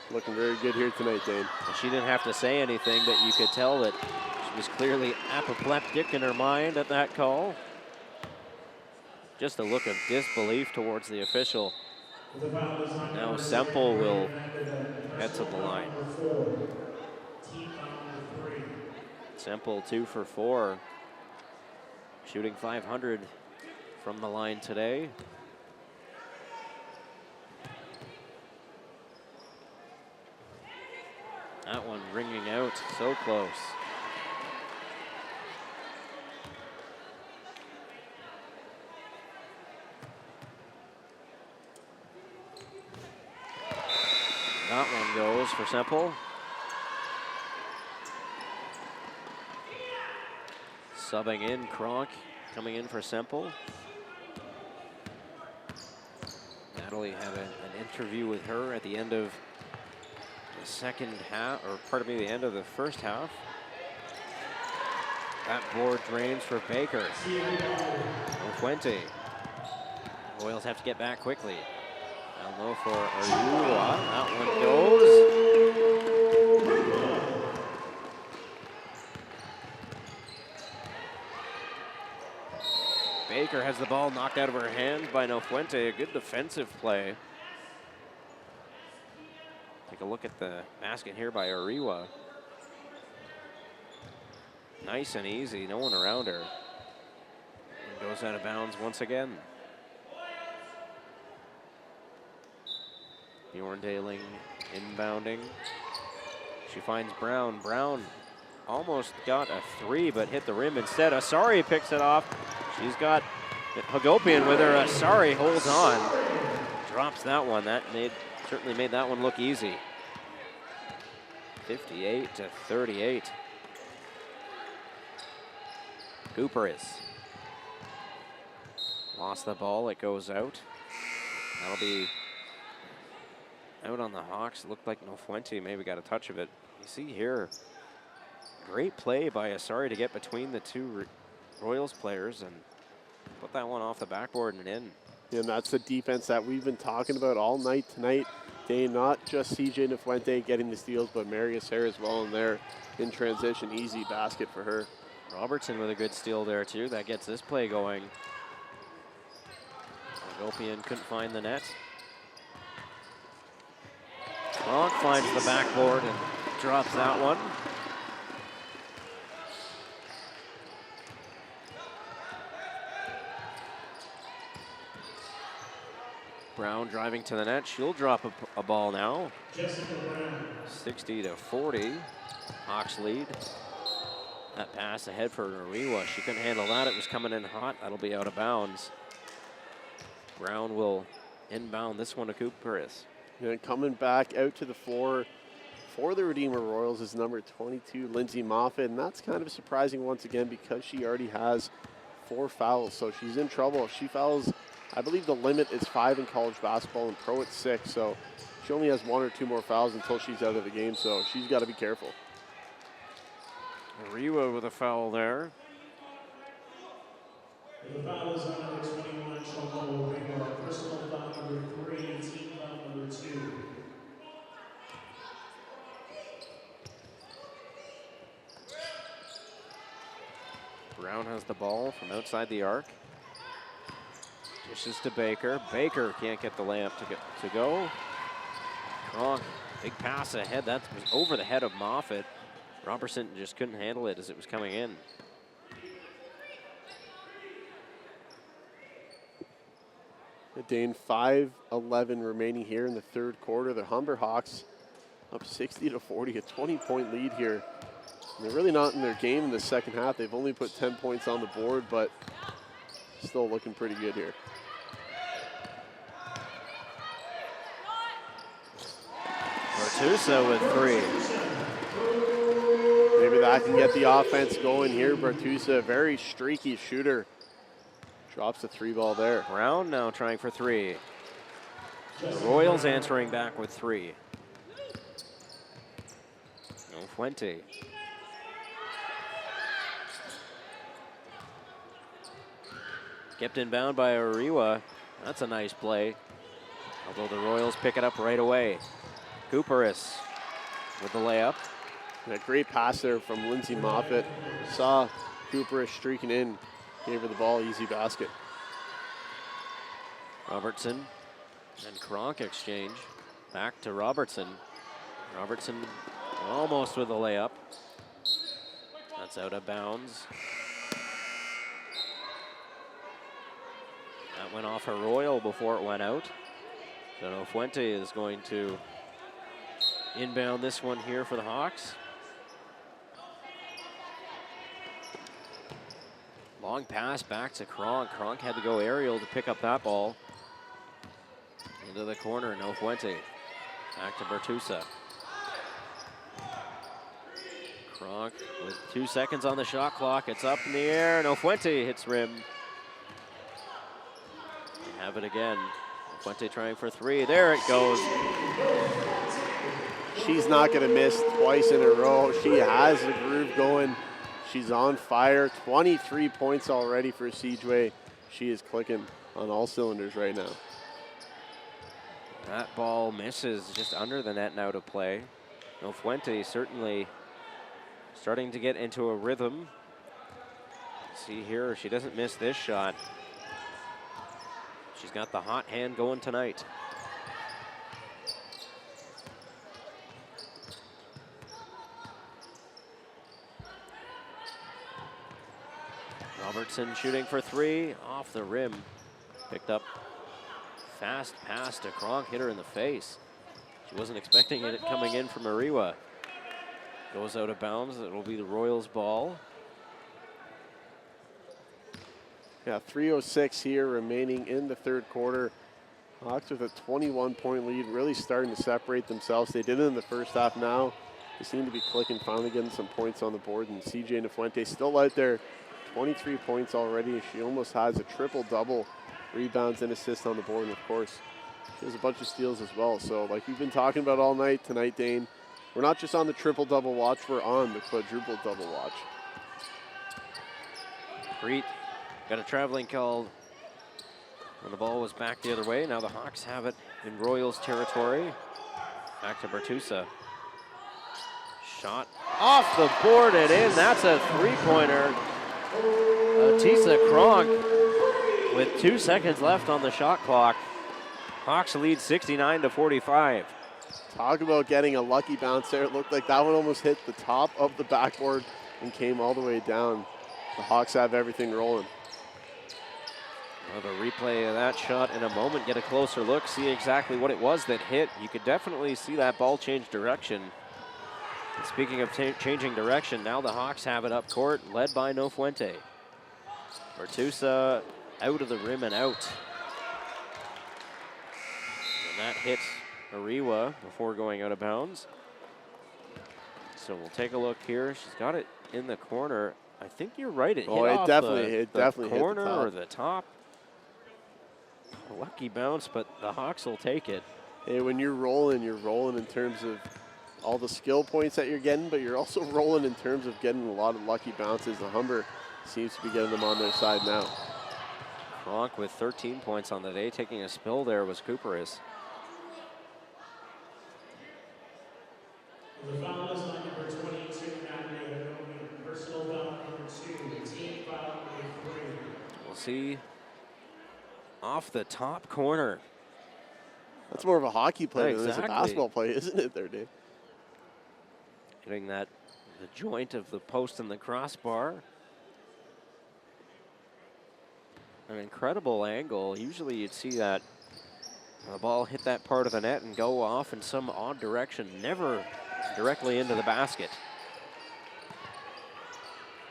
Looking very good here tonight, Dane. And she didn't have to say anything, but you could tell that she was clearly apoplectic in her mind at that call. Just a look of disbelief towards the official. Now Semple will head to the line. Semple 2 for 4. Shooting .500 from the line today. That one ringing out, so close. That one goes for Semple. Subbing in, Kronk coming in for Semple. Natalie had an interview with her at the end of the second half, or pardon me, the end of the first half. That board drains for Baker. Fuente. Royals have to get back quickly. Down low for Arua. That one goes. Baker has the ball knocked out of her hand by Nofuente. A good defensive play. Take a look at the basket here by Ariwa. Nice and easy, no one around her. And goes out of bounds once again. Bjorndaling inbounding. She finds Brown. Brown almost got a 3, but hit the rim instead. Asari picks it off. She's got Hagopian with her. Asari holds on. Drops that one. That certainly made that one look easy. 58-38. Cooper is. Lost the ball. It goes out. That'll be out on the Hawks. It looked like Nofuente maybe got a touch of it. You see here, great play by Asari to get between the two Royals players and put that one off the backboard and in. And that's the defense that we've been talking about all night tonight. They not just CJ Nofuente getting the steals, but Mary Asari as well in there in transition. Easy basket for her. Robertson with a good steal there too. That gets this play going. Hagopian couldn't find the net. Kronk finds the backboard and drops that one. Brown driving to the net. She'll drop a ball now. 60-40. Hawks lead. That pass ahead for Nariwa. She couldn't handle that. It was coming in hot. That'll be out of bounds. Brown will inbound this one to Cooperis. And coming back out to the floor for the Redeemer Royals is number 22, Lindsay Moffat. And that's kind of surprising once again because she already has 4 fouls. So she's in trouble. If she fouls, I believe the limit is 5 in college basketball, and pro it's 6. So she only has 1 or 2 more fouls until she's out of the game. So she's got to be careful. Ariwa with a foul there. The foul is on number 21, Chomo Ringo. Personal foul number 3, team foul number 2. Brown has the ball from outside the arc. Dishes to Baker. Baker can't get the layup to go. Kronk, big pass ahead. That was over the head of Moffat. Robertson just couldn't handle it as it was coming in. Dane, 5:11 remaining here in the third quarter. The Humber Hawks up 60-40, a 20-point lead here. And they're really not in their game in the second half. They've only put 10 points on the board, but still looking pretty good here. Bertusa with 3. Maybe that can get the offense going here. Bertusa, a very streaky shooter. Drops the 3 ball there. Brown now trying for 3. The Royals answering back with 3. No Fuente. Kept inbound by Ariwa. That's a nice play. Although the Royals pick it up right away. Cooperis with the layup. And a great pass there from Lindsay Moffat. Saw Cooperis streaking in. Gave her the ball, easy basket. Robertson and Kronk exchange. Back to Robertson. Robertson almost with a layup. That's out of bounds. That went off a Royal before it went out. So no Fuente is going to inbound this one here for the Hawks. Long pass back to Kronk. Kronk had to go aerial to pick up that ball. Into the corner, no Fuente. Back to Bertusa. Kronk with 2 seconds on the shot clock. It's up in the air. No Fuente hits rim. Have it again. Fuente trying for 3. There it goes. She's not going to miss twice in a row. She has the groove going. She's on fire. 23 points already for Siegeway. She is clicking on all cylinders right now. That ball misses just under the net now to play. No Fuente certainly starting to get into a rhythm. See here, she doesn't miss this shot. She's got the hot hand going tonight. Robertson shooting for 3, off the rim. Picked up, fast pass to Kronk, hit her in the face. She wasn't expecting it coming in from Ariwa. Goes out of bounds, it will be the Royals' ball. Yeah, 3:06 here remaining in the third quarter. Hawks with a 21-point lead, really starting to separate themselves. They did it in the first half now. They seem to be clicking, finally getting some points on the board. And CJ Nafuente still out there, 23 points already. She almost has a triple-double, rebounds and assists on the board. And of course, she has a bunch of steals as well. So like we've been talking about all night tonight, Dane, we're not just on the triple-double watch, we're on the quadruple-double watch. Preet got a traveling call when the ball was back the other way. Now the Hawks have it in Royals territory. Back to Bertusa. Shot off the board and in. That's a three-pointer. Tisa Kronk with 2 seconds left on the shot clock. Hawks lead 69-45. Talk about getting a lucky bounce there. It looked like that one almost hit the top of the backboard and came all the way down. The Hawks have everything rolling. We'll have a replay of that shot in a moment, get a closer look, see exactly what it was that hit. You could definitely see that ball change direction. And speaking of changing direction, now the Hawks have it up court, led by No Fuente. Bertusa out of the rim and out. that hit Ariwa before going out of bounds. So we'll take a look here. She's got it in the corner. I think you're right. It hit off the corner or the top. A lucky bounce, but the Hawks will take it. Hey, when you're rolling in terms of all the skill points that you're getting, but you're also rolling in terms of getting a lot of lucky bounces. The Humber seems to be getting them on their side now. Kronk with 13 points on the day. Taking a spill there was Cooperis. The foul is on number 22, Natalie. Personal foul number 2, team foul number 3. We'll see off the top corner. That's more of a hockey play Yeah, than it's a basketball play, isn't it there, Dave? Hitting the joint of the post and the crossbar. An incredible angle. Usually you'd see that the ball hit that part of the net and go off in some odd direction, never directly into the basket.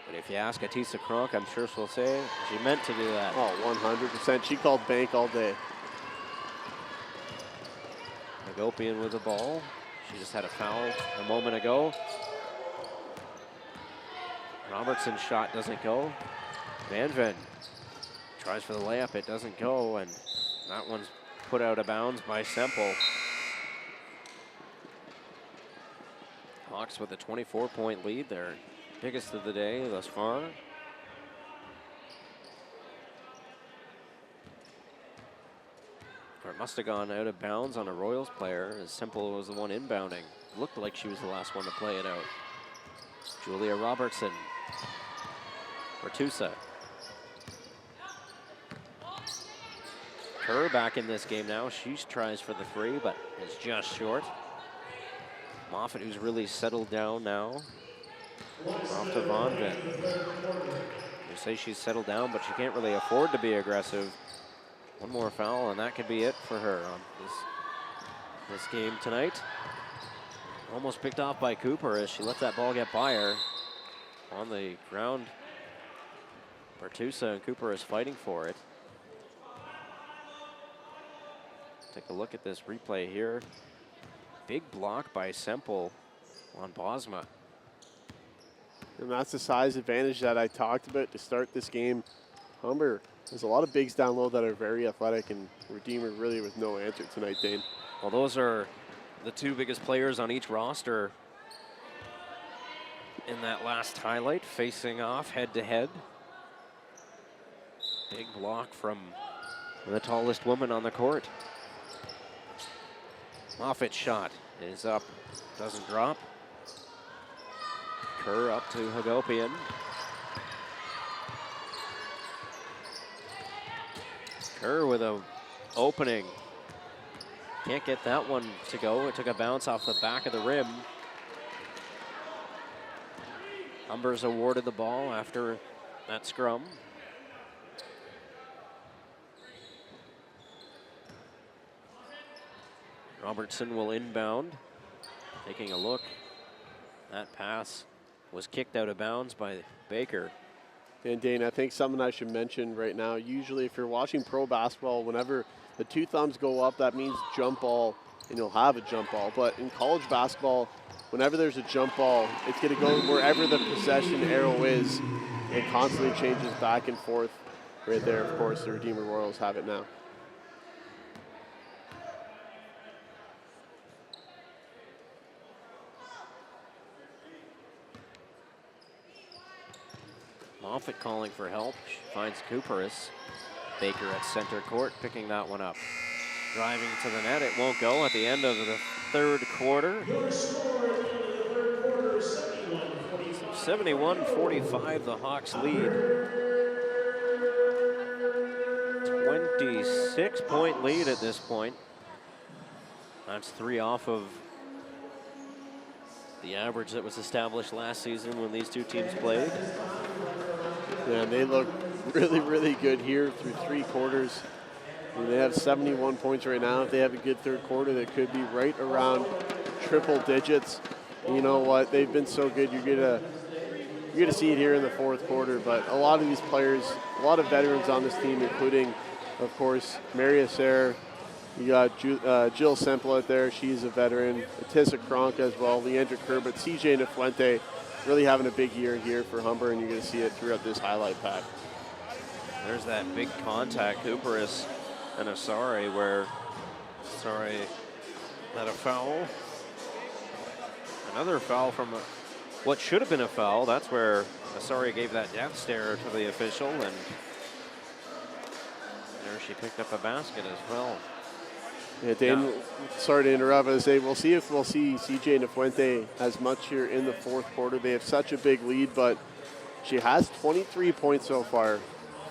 But if you ask Atisa Kronk, I'm sure she'll say she meant to do that. Oh, 100%. She called bank all day. Hagopian with the ball. She just had a foul a moment ago. Robertson's shot doesn't go. Van Ven tries for the layup. It doesn't go, and that one's put out of bounds by Semple. Hawks with a 24-point lead, their biggest of the day thus far. Or it must have gone out of bounds on a Royals player, as Semple was the one inbounding. Looked like she was the last one to play it out. Julia Robertson. Bertusa. Kerr back in this game now. She tries for the three, but is just short. Moffat, who's really settled down now. Off to Van Ven. You say she's settled down, but she can't really afford to be aggressive. One more foul, and that could be it for her on this game tonight. Almost picked off by Cooper as she lets that ball get by her. On the ground, Bertusa and Cooper is fighting for it. Take a look at this replay here. Big block by Semple on Bosma. And that's the size advantage that I talked about to start this game. Humber, there's a lot of bigs down low that are very athletic, and Redeemer really with no answer tonight, Dane. Well, those are the two biggest players on each roster in that last highlight, facing off head-to-head. Big block from the tallest woman on the court. Moffat's shot is up, doesn't drop. Kerr up to Hagopian. Kerr with a opening. Can't get that one to go. It took a bounce off the back of the rim. Humber's awarded the ball after that scrum. Robertson will inbound. Taking a look. That pass was kicked out of bounds by Baker. And Dane, I think something I should mention right now, usually if you're watching pro basketball, whenever the two thumbs go up, that means jump ball, and you'll have a jump ball. But in college basketball, whenever there's a jump ball, it's going to go wherever the possession arrow is. It constantly changes back and forth. Right there, of course, the Redeemer Royals have it now. Moffat calling for help. She finds Cooperis. Baker at center court, picking that one up. Driving to the net, it won't go at the end of the third quarter. 71-45, the Hawks lead. 26-point lead at this point. That's 3 off of the average that was established last season when these two teams played. Yeah, they look really, really good here through 3 quarters. And they have 71 points right now. If they have a good third quarter, they could be right around triple digits. And you know what? They've been so good. You're gonna see it here in the fourth quarter. But a lot of these players, a lot of veterans on this team, including, of course, Maria Serre, You got Jill Semple out there. She's a veteran. Atissa Kronka as well. Leandra Kerr, but CJ Nafuente really having a big year here for Humber, and you're going to see it throughout this highlight pack. There's that big contact, Hooperis and Asari, where Asari had a foul. Another foul from what should have been a foul. That's where Asari gave that death stare to the official, and there she picked up a basket as well. Yeah, Dane, sorry to interrupt, but I say we'll see if we'll see CJ Nafuente as much here in the fourth quarter. They have such a big lead, but she has 23 points so far.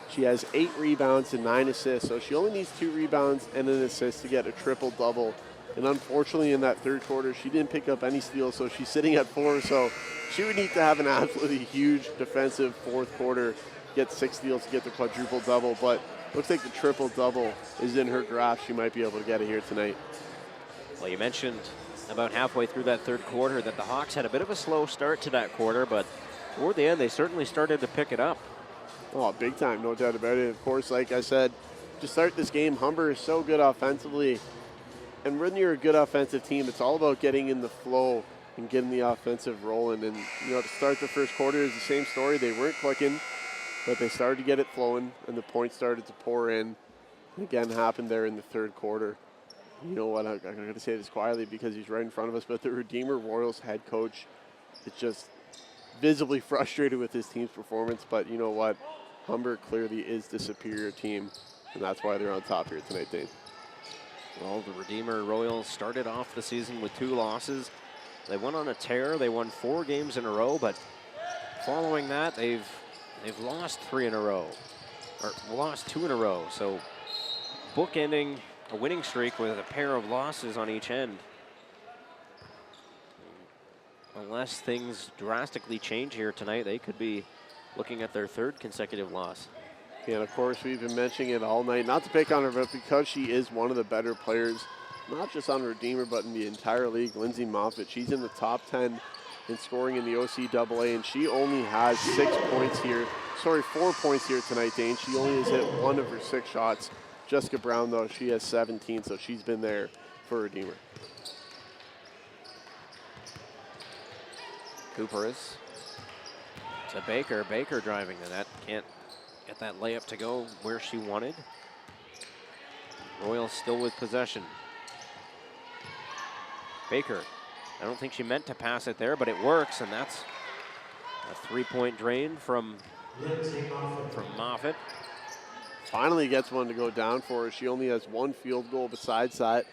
She has 8 rebounds and 9 assists, so she only needs 2 rebounds and an assist to get a triple-double. And unfortunately, in that third quarter, she didn't pick up any steals, so she's sitting at 4. So she would need to have an absolutely huge defensive fourth quarter, get 6 steals to get the quadruple-double. But looks like the triple-double is in her grasp. She might be able to get it here tonight. Well, you mentioned about halfway through that third quarter that the Hawks had a bit of a slow start to that quarter, but toward the end, they certainly started to pick it up. Oh, big time, no doubt about it. Of course, like I said, to start this game, Humber is so good offensively. And when you're a good offensive team, it's all about getting in the flow and getting the offensive rolling. And, you know, to start the first quarter is the same story. They weren't clicking, but they started to get it flowing, and the points started to pour in. And again, happened there in the third quarter. You know what, I'm going to say this quietly because he's right in front of us, but the Redeemer Royals head coach is just visibly frustrated with his team's performance. But you know what? Humber clearly is the superior team, and that's why they're on top here tonight, Dane. Well, the Redeemer Royals started off the season with 2 losses. They went on a tear. They won 4 games in a row, but following that, they've lost 3 in a row, or lost 2 in a row. So bookending a winning streak with a pair of losses on each end. Unless things drastically change here tonight, they could be looking at their 3rd consecutive loss. And of course, we've been mentioning it all night, not to pick on her, but because she is one of the better players, not just on Redeemer, but in the entire league, Lindsay Moffitt. She's in the top 10 in scoring in the OCAA, and she only has 4 points here tonight, Dane. She only has hit 1 of her 6 shots. Jessica Brown, though, she has 17, so she's been there for Redeemer. Hooperis to Baker. Baker driving the net. Can't get that layup to go where she wanted. Royals still with possession. Baker. I don't think she meant to pass it there, but it works, and that's a 3-point drain from Moffitt. Finally gets one to go down for her. She only has 1 field goal besides that.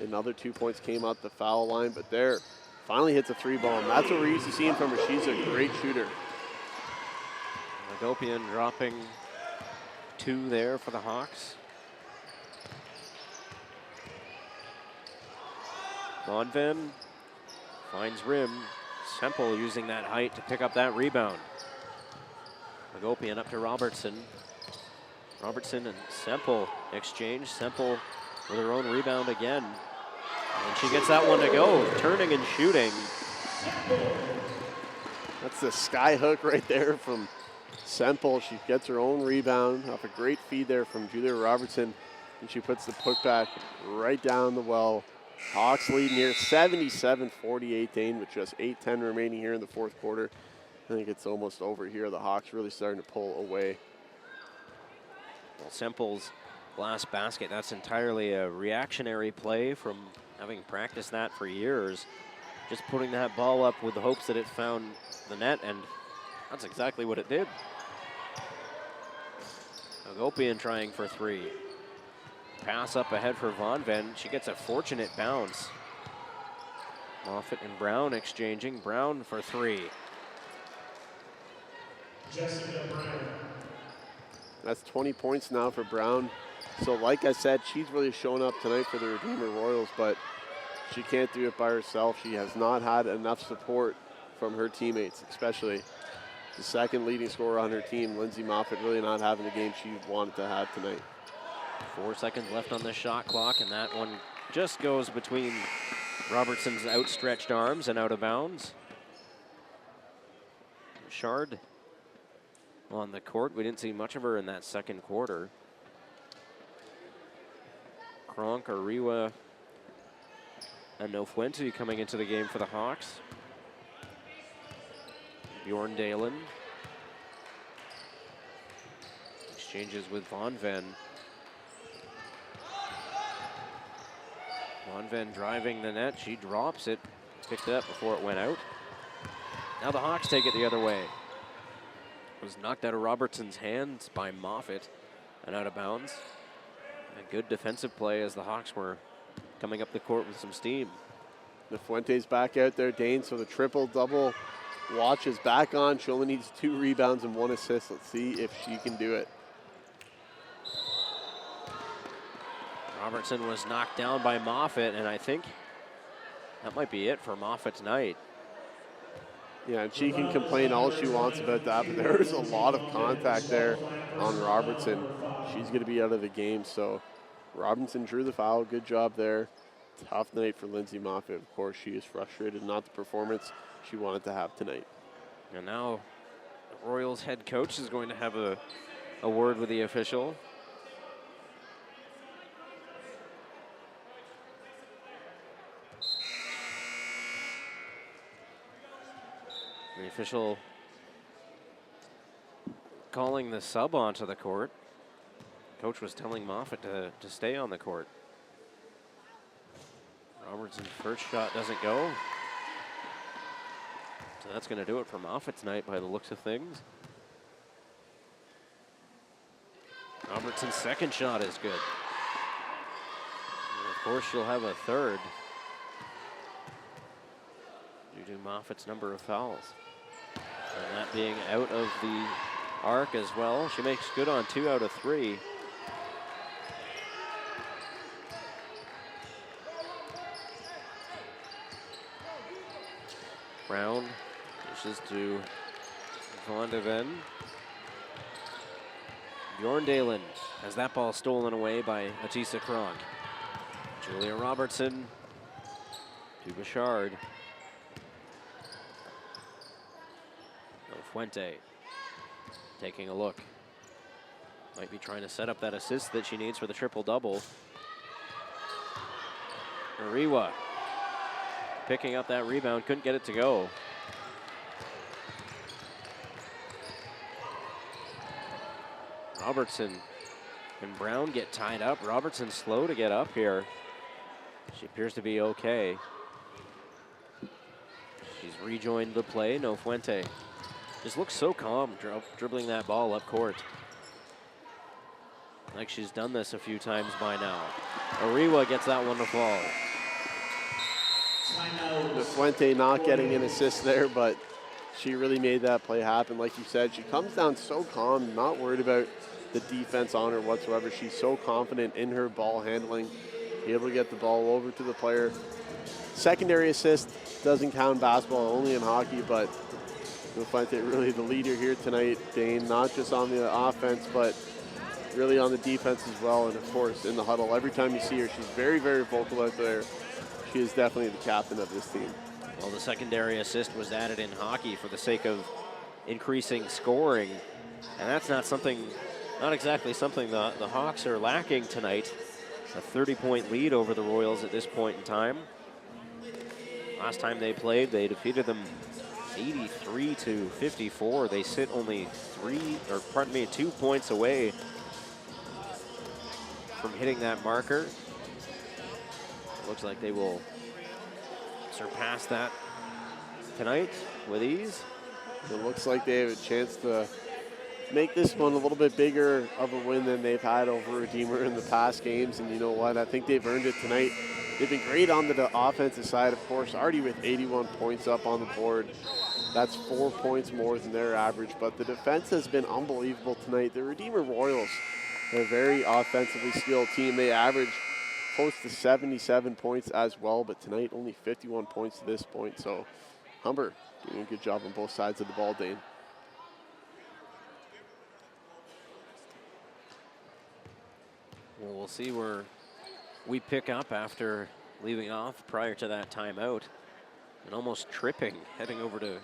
Another 2 points came out the foul line, but there, finally hits a 3-ball. And that's what we're used to seeing from her. She's a great shooter. Magopian dropping 2 there for the Hawks. Monven finds rim. Semple using that height to pick up that rebound. Magopian up to Robertson. Robertson and Semple exchange. Semple with her own rebound again. And she gets that one to go, turning and shooting. That's the sky hook right there from Semple. She gets her own rebound off a great feed there from Julia Robertson, and she puts the putback right down the well. Hawks leading here 77-48, Dane, with just 8:10 remaining here in the fourth quarter. I think it's almost over here. The Hawks really starting to pull away. Well, Semple's last basket, that's entirely a reactionary play from having practiced that for years. Just putting that ball up with the hopes that it found the net, and that's exactly what it did. Magopian trying for 3. Pass up ahead for Von Ven. She gets a fortunate bounce. Moffitt and Brown exchanging. Brown for 3. Jessica Brown. That's 20 points now for Brown. So like I said, she's really shown up tonight for the Redeemer Royals, but she can't do it by herself. She has not had enough support from her teammates, especially the second leading scorer on her team, Lindsay Moffitt, really not having the game she wanted to have tonight. 4 seconds left on the shot clock, and that one just goes between Robertson's outstretched arms and out of bounds. Shard on the court. We didn't see much of her in that second quarter. Kronk, Ariwa, and Nofuente coming into the game for the Hawks. Bjorn Dalen exchanges with Von Ven. Von Ven driving the net. She drops it. Picked it up before it went out. Now the Hawks take it the other way. It was knocked out of Robertson's hands by Moffitt and out of bounds. A good defensive play as the Hawks were coming up the court with some steam. The Fuente's back out there, Dane, so the triple-double watch is back on. She only needs 2 rebounds and 1 assist. Let's see if she can do it. Robertson was knocked down by Moffitt, and I think that might be it for Moffitt tonight. Yeah, and she can complain all she wants about that, but there is a lot of contact there on Robertson. She's going to be out of the game, so Robinson drew the foul. Good job there. Tough night for Lindsay Moffitt. Of course, she is frustrated, not the performance she wanted to have tonight. And now the Royals head coach is going to have a word with the official. The official calling the sub onto the court. Coach was telling Moffitt to stay on the court. Robertson's first shot doesn't go. So that's going to do it for Moffitt tonight by the looks of things. Robertson's second shot is good. And of course, she'll have a third due to Moffitt's number of fouls. And that being out of the arc as well. She makes good on 2 out of 3. Brown dishes to Von de Ven. Bjorn Dalen has that ball stolen away by Atisa Kronk. Julia Robertson to Bouchard. Fuente taking a look. Might be trying to set up that assist that she needs for the triple-double. Ariwa picking up that rebound, couldn't get it to go. Robertson and Brown get tied up. Robertson slow to get up here. She appears to be okay. She's rejoined the play. Nofuente just looks so calm dribbling that ball up court. Like she's done this a few times by now. Ariwa gets that one to fall. Fuente not getting an assist there, but she really made that play happen. Like you said, she comes down so calm, not worried about the defense on her whatsoever. She's so confident in her ball handling, able to get the ball over to the player. Secondary assist doesn't count in basketball, only in hockey, but Fuente really the leader here tonight, Dane, not just on the offense, but really on the defense as well, and of course in the huddle. Every time you see her, she's very, very vocal out there. She is definitely the captain of this team. Well, the secondary assist was added in hockey for the sake of increasing scoring, and that's not exactly something the Hawks are lacking tonight. A 30-point lead over the Royals at this point in time. Last time they played, they defeated them 83-54. They sit only 2 points away from hitting that marker. Looks like they will surpass that tonight with ease. It looks like they have a chance to make this one a little bit bigger of a win than they've had over Redeemer in the past games. And you know what? I think they've earned it tonight. They've been great on the offensive side, of course, already with 81 points up on the board. That's 4 points more than their average, but the defense has been unbelievable tonight. The Redeemer Royals are a very offensively skilled team. They average close to 77 points as well, but tonight only 51 points to this point. So Humber doing a good job on both sides of the ball, Dane. Well, we'll see where we pick up after leaving off prior to that timeout. And almost tripping, heading over to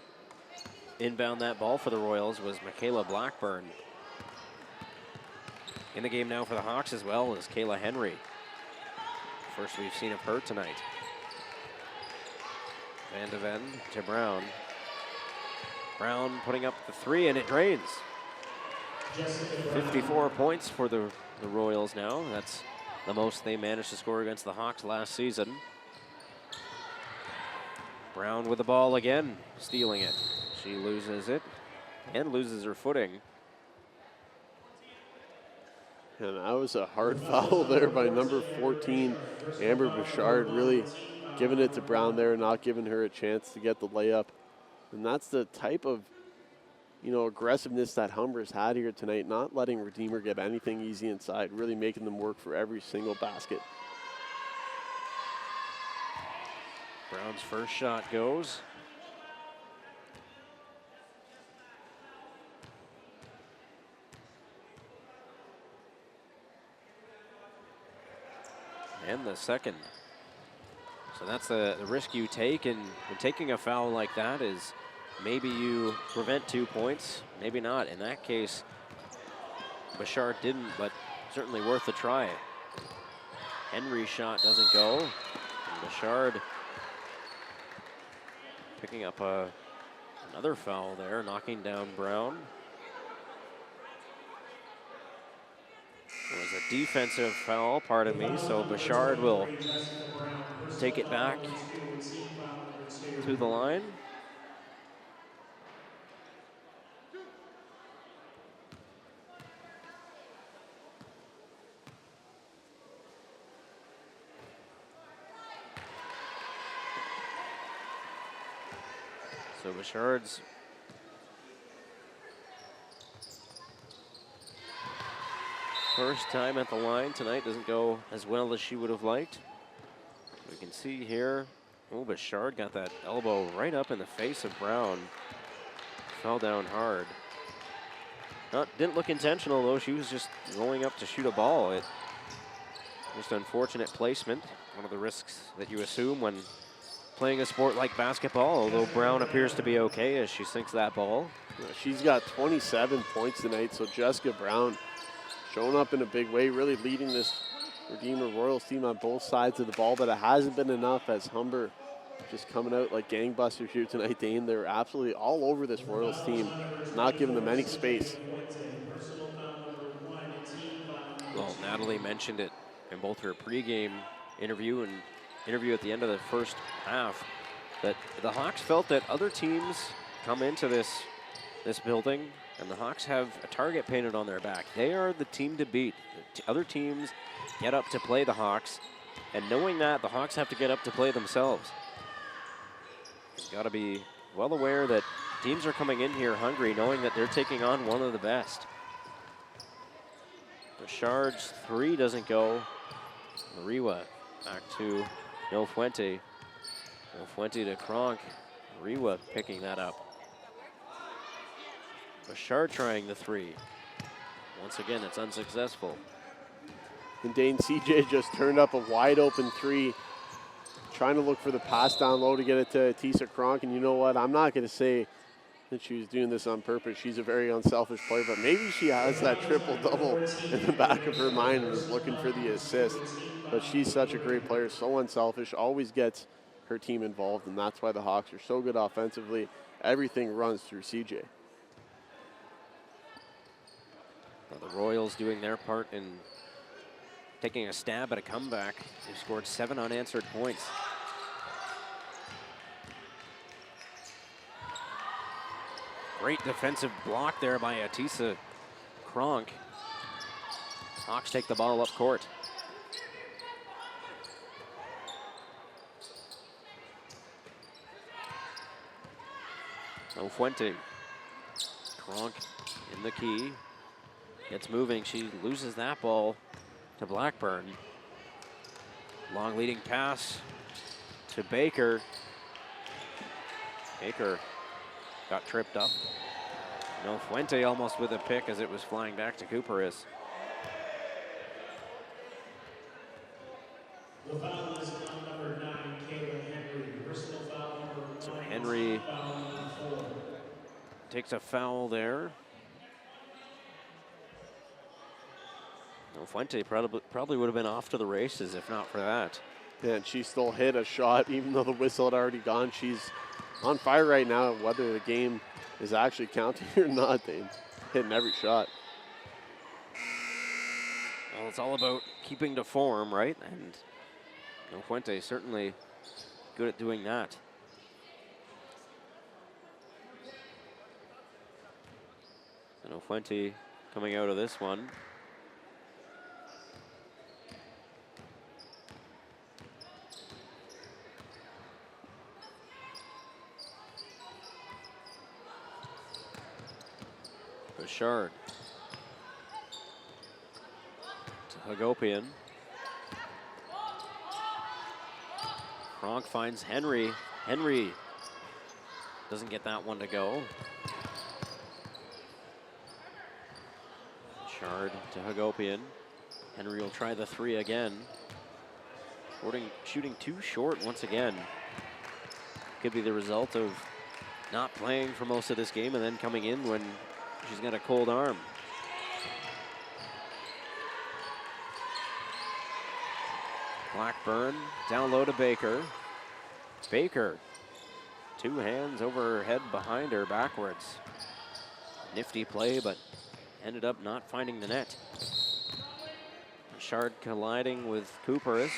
inbound that ball for the Royals was Michaela Blackburn. In the game now for the Hawks as well as Kayla Henry. First we've seen of her tonight. Van de Ven to Brown. Brown putting up the three, and it drains. 54 points for the Royals now. That's the most they managed to score against the Hawks last season. Brown with the ball again, stealing it. She loses it and loses her footing. And that was a hard foul there by number 14, Amber Bouchard, really giving it to Brown there, not giving her a chance to get the layup. And that's the type of, aggressiveness that Humber's had here tonight, not letting Redeemer get anything easy inside, really making them work for every single basket. Brown's first shot goes. And the second. So that's the risk you take, and taking a foul like that is maybe you prevent 2 points, maybe not. In that case, Bouchard didn't, but certainly worth a try. Henry's shot doesn't go. And Bouchard picking up another foul there, knocking down Brown. It was a defensive foul, pardon me, so Bouchard will take it back to the line. So Bouchard's first time at the line tonight doesn't go as well as she would have liked. We can see here, Bouchard got that elbow right up in the face of Brown. Fell down hard. Didn't look intentional though, she was just going up to shoot a ball. Just unfortunate placement, one of the risks that you assume when playing a sport like basketball, although Brown appears to be okay as she sinks that ball. She's got 27 points tonight, so Jessica Brown showing up in a big way, really leading this Redeemer Royals team on both sides of the ball, but it hasn't been enough as Humber just coming out like gangbusters here tonight, Dane. They're absolutely all over this Royals team, not giving them any space. Well, Natalie mentioned it in both her pregame interview and interview at the end of the first half, that the Hawks felt that other teams come into this building and the Hawks have a target painted on their back. They are the team to beat. Other teams get up to play the Hawks, and knowing that, the Hawks have to get up to play themselves. You've got to be well aware that teams are coming in here hungry, knowing that they're taking on one of the best. Bouchard's three doesn't go. Mariwa back to No Fuente. No Fuente to Kronk. Mariwa picking that up. Bouchard trying the three. Once again, it's unsuccessful. And Dane, CJ just turned up a wide open three, trying to look for the pass down low to get it to Tisa Kronk. And you know what? I'm not going to say that she was doing this on purpose. She's a very unselfish player, but maybe she has that triple-double in the back of her mind and is looking for the assist. But she's such a great player, so unselfish, always gets her team involved, and that's why the Hawks are so good offensively. Everything runs through CJ. Well, the Royals doing their part in taking a stab at a comeback. They've scored 7 unanswered points. Great defensive block there by Atisa Kronk. Hawks take the ball up court. No Fuente. Kronk in the key. Gets moving. She loses that ball to Blackburn. Long leading pass to Baker. Baker got tripped up. No Fuente almost with a pick as it was flying back to Cooperis. The foul is on number 9, Kayla Henry. Personal foul number 1. So Henry Foul number 4. takes a foul there. No Fuente probably would have been off to the races if not for that. And she still hit a shot even though the whistle had already gone. She's on fire right now, whether the game is actually counting or not. They're hitting every shot. Well, it's all about keeping to form, right? And Fuente certainly good at doing that. And Fuente coming out of this one. Bouchard to Hagopian. Kronk finds Henry. Henry doesn't get that one to go. Bouchard to Hagopian. Henry will try the three again. Shooting too short once again. Could be the result of not playing for most of this game and then coming in when she's got a cold arm. Blackburn down low to Baker. Baker, 2 hands over her head behind her backwards. Nifty play, but ended up not finding the net. Bouchard colliding with Cooperis.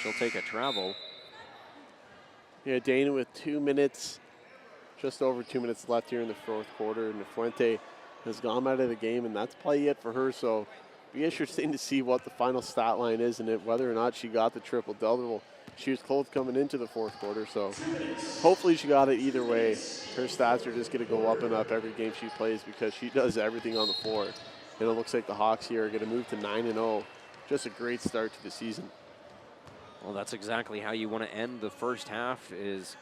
She'll take a travel. Yeah, Dana with 2 minutes, just over 2 minutes left here in the fourth quarter, and Fuente has gone out of the game, and that's probably it for her. So be interesting to see what the final stat line is and whether or not she got the triple-double. She was close coming into the fourth quarter, so hopefully she got it either way. Her stats are just going to go up and up every game she plays because she does everything on the floor. And it looks like the Hawks here are going to move to 9-0. Just a great start to the season. Well, that's exactly how you want to end the first half, is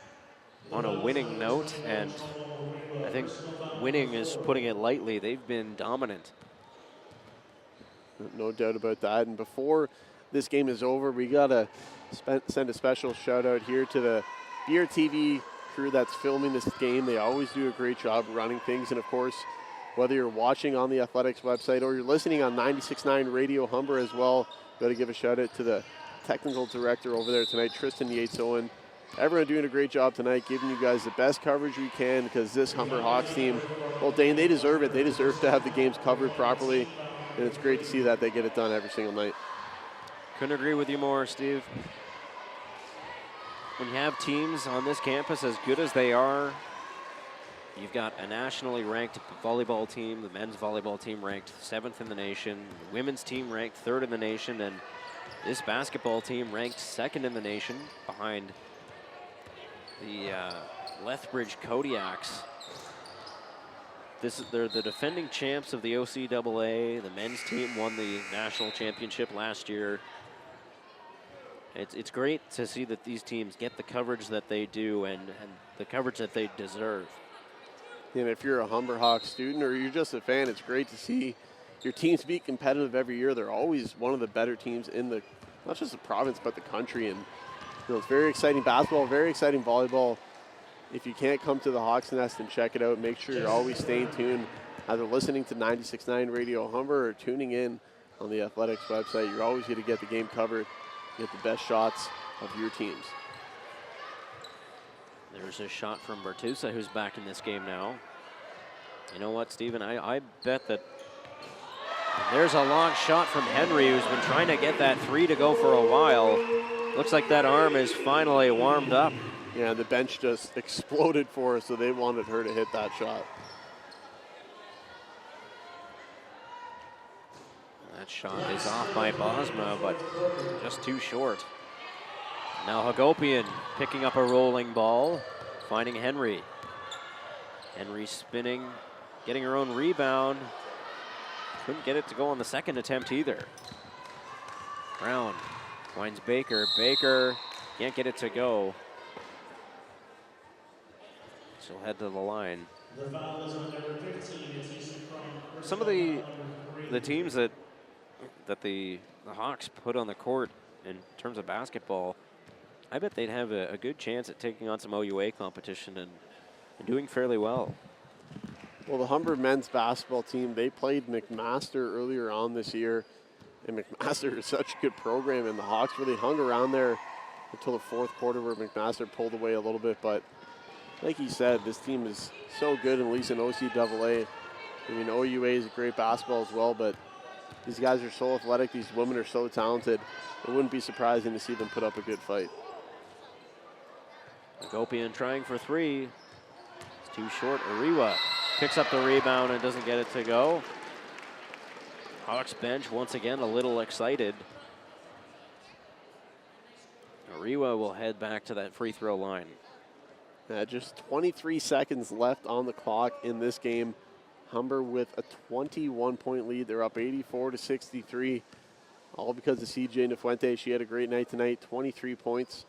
on a winning note, and I think winning is putting it lightly. They've been dominant. No doubt about that. And before this game is over, we got to send a special shout out here to the Beer TV crew that's filming this game. They always do a great job running things. And of course, whether you're watching on the Athletics website or you're listening on 96.9 Radio Humber as well, got to give a shout out to the technical director over there tonight, Tristan Yates-Owen. Everyone doing a great job tonight, giving you guys the best coverage we can, because this Humber Hawks team, well, Dane, they deserve it. They deserve to have the games covered properly, and it's great to see that they get it done every single night. Couldn't agree with you more, Steve. When you have teams on this campus as good as they are, you've got a nationally ranked volleyball team, the men's volleyball team ranked 7th in the nation, the women's team ranked 3rd in the nation, and this basketball team ranked 2nd in the nation behind the Lethbridge Kodiaks. They're the defending champs of the OCAA. The men's team won the national championship last year. It's great to see that these teams get the coverage that they do and the coverage that they deserve. And if you're a Humber Hawks student or you're just a fan, it's great to see your teams be competitive every year. They're always one of the better teams in the, not just the province, but the country. And it's very exciting basketball, very exciting volleyball. If you can't come to the Hawks Nest and check it out, make sure you're always staying tuned, either listening to 96.9 Radio Humber or tuning in on the Athletics website. You're always going to get the game covered, get the best shots of your teams. There's a shot from Bertusa, who's back in this game now. You know what, Stephen? I bet that there's a long shot from Henry, who's been trying to get that 3 to go for a while. Looks like that arm is finally warmed up. Yeah, the bench just exploded for her, so they wanted her to hit that shot. That shot is off by Bosma, but just too short. Now Hagopian picking up a rolling ball, finding Henry. Henry spinning, getting her own rebound. Couldn't get it to go on the second attempt either. Brown finds Baker. Baker can't get it to go. She'll head to the line. Some of the teams that the Hawks put on the court in terms of basketball, I bet they'd have a good chance at taking on some OUA competition and doing fairly well. Well, the Humber men's basketball team, they played McMaster earlier on this year, And McMaster is such a good program, and the Hawks really hung around there until the fourth quarter where McMaster pulled away a little bit. But like he said, this team is so good, and at least in OCAA. I mean, OUA is a great basketball as well, but these guys are so athletic. These women are so talented. It wouldn't be surprising to see them put up a good fight. Agopian trying for three. It's too short. Ariwa picks up the rebound and doesn't get it to go. Hawks bench once again a little excited. Ariwa will head back to that free throw line. Just 23 seconds left on the clock in this game. Humber with a 21-point lead. They're up 84-63, all because of CJ Nafuente. She had a great night tonight, 23 points.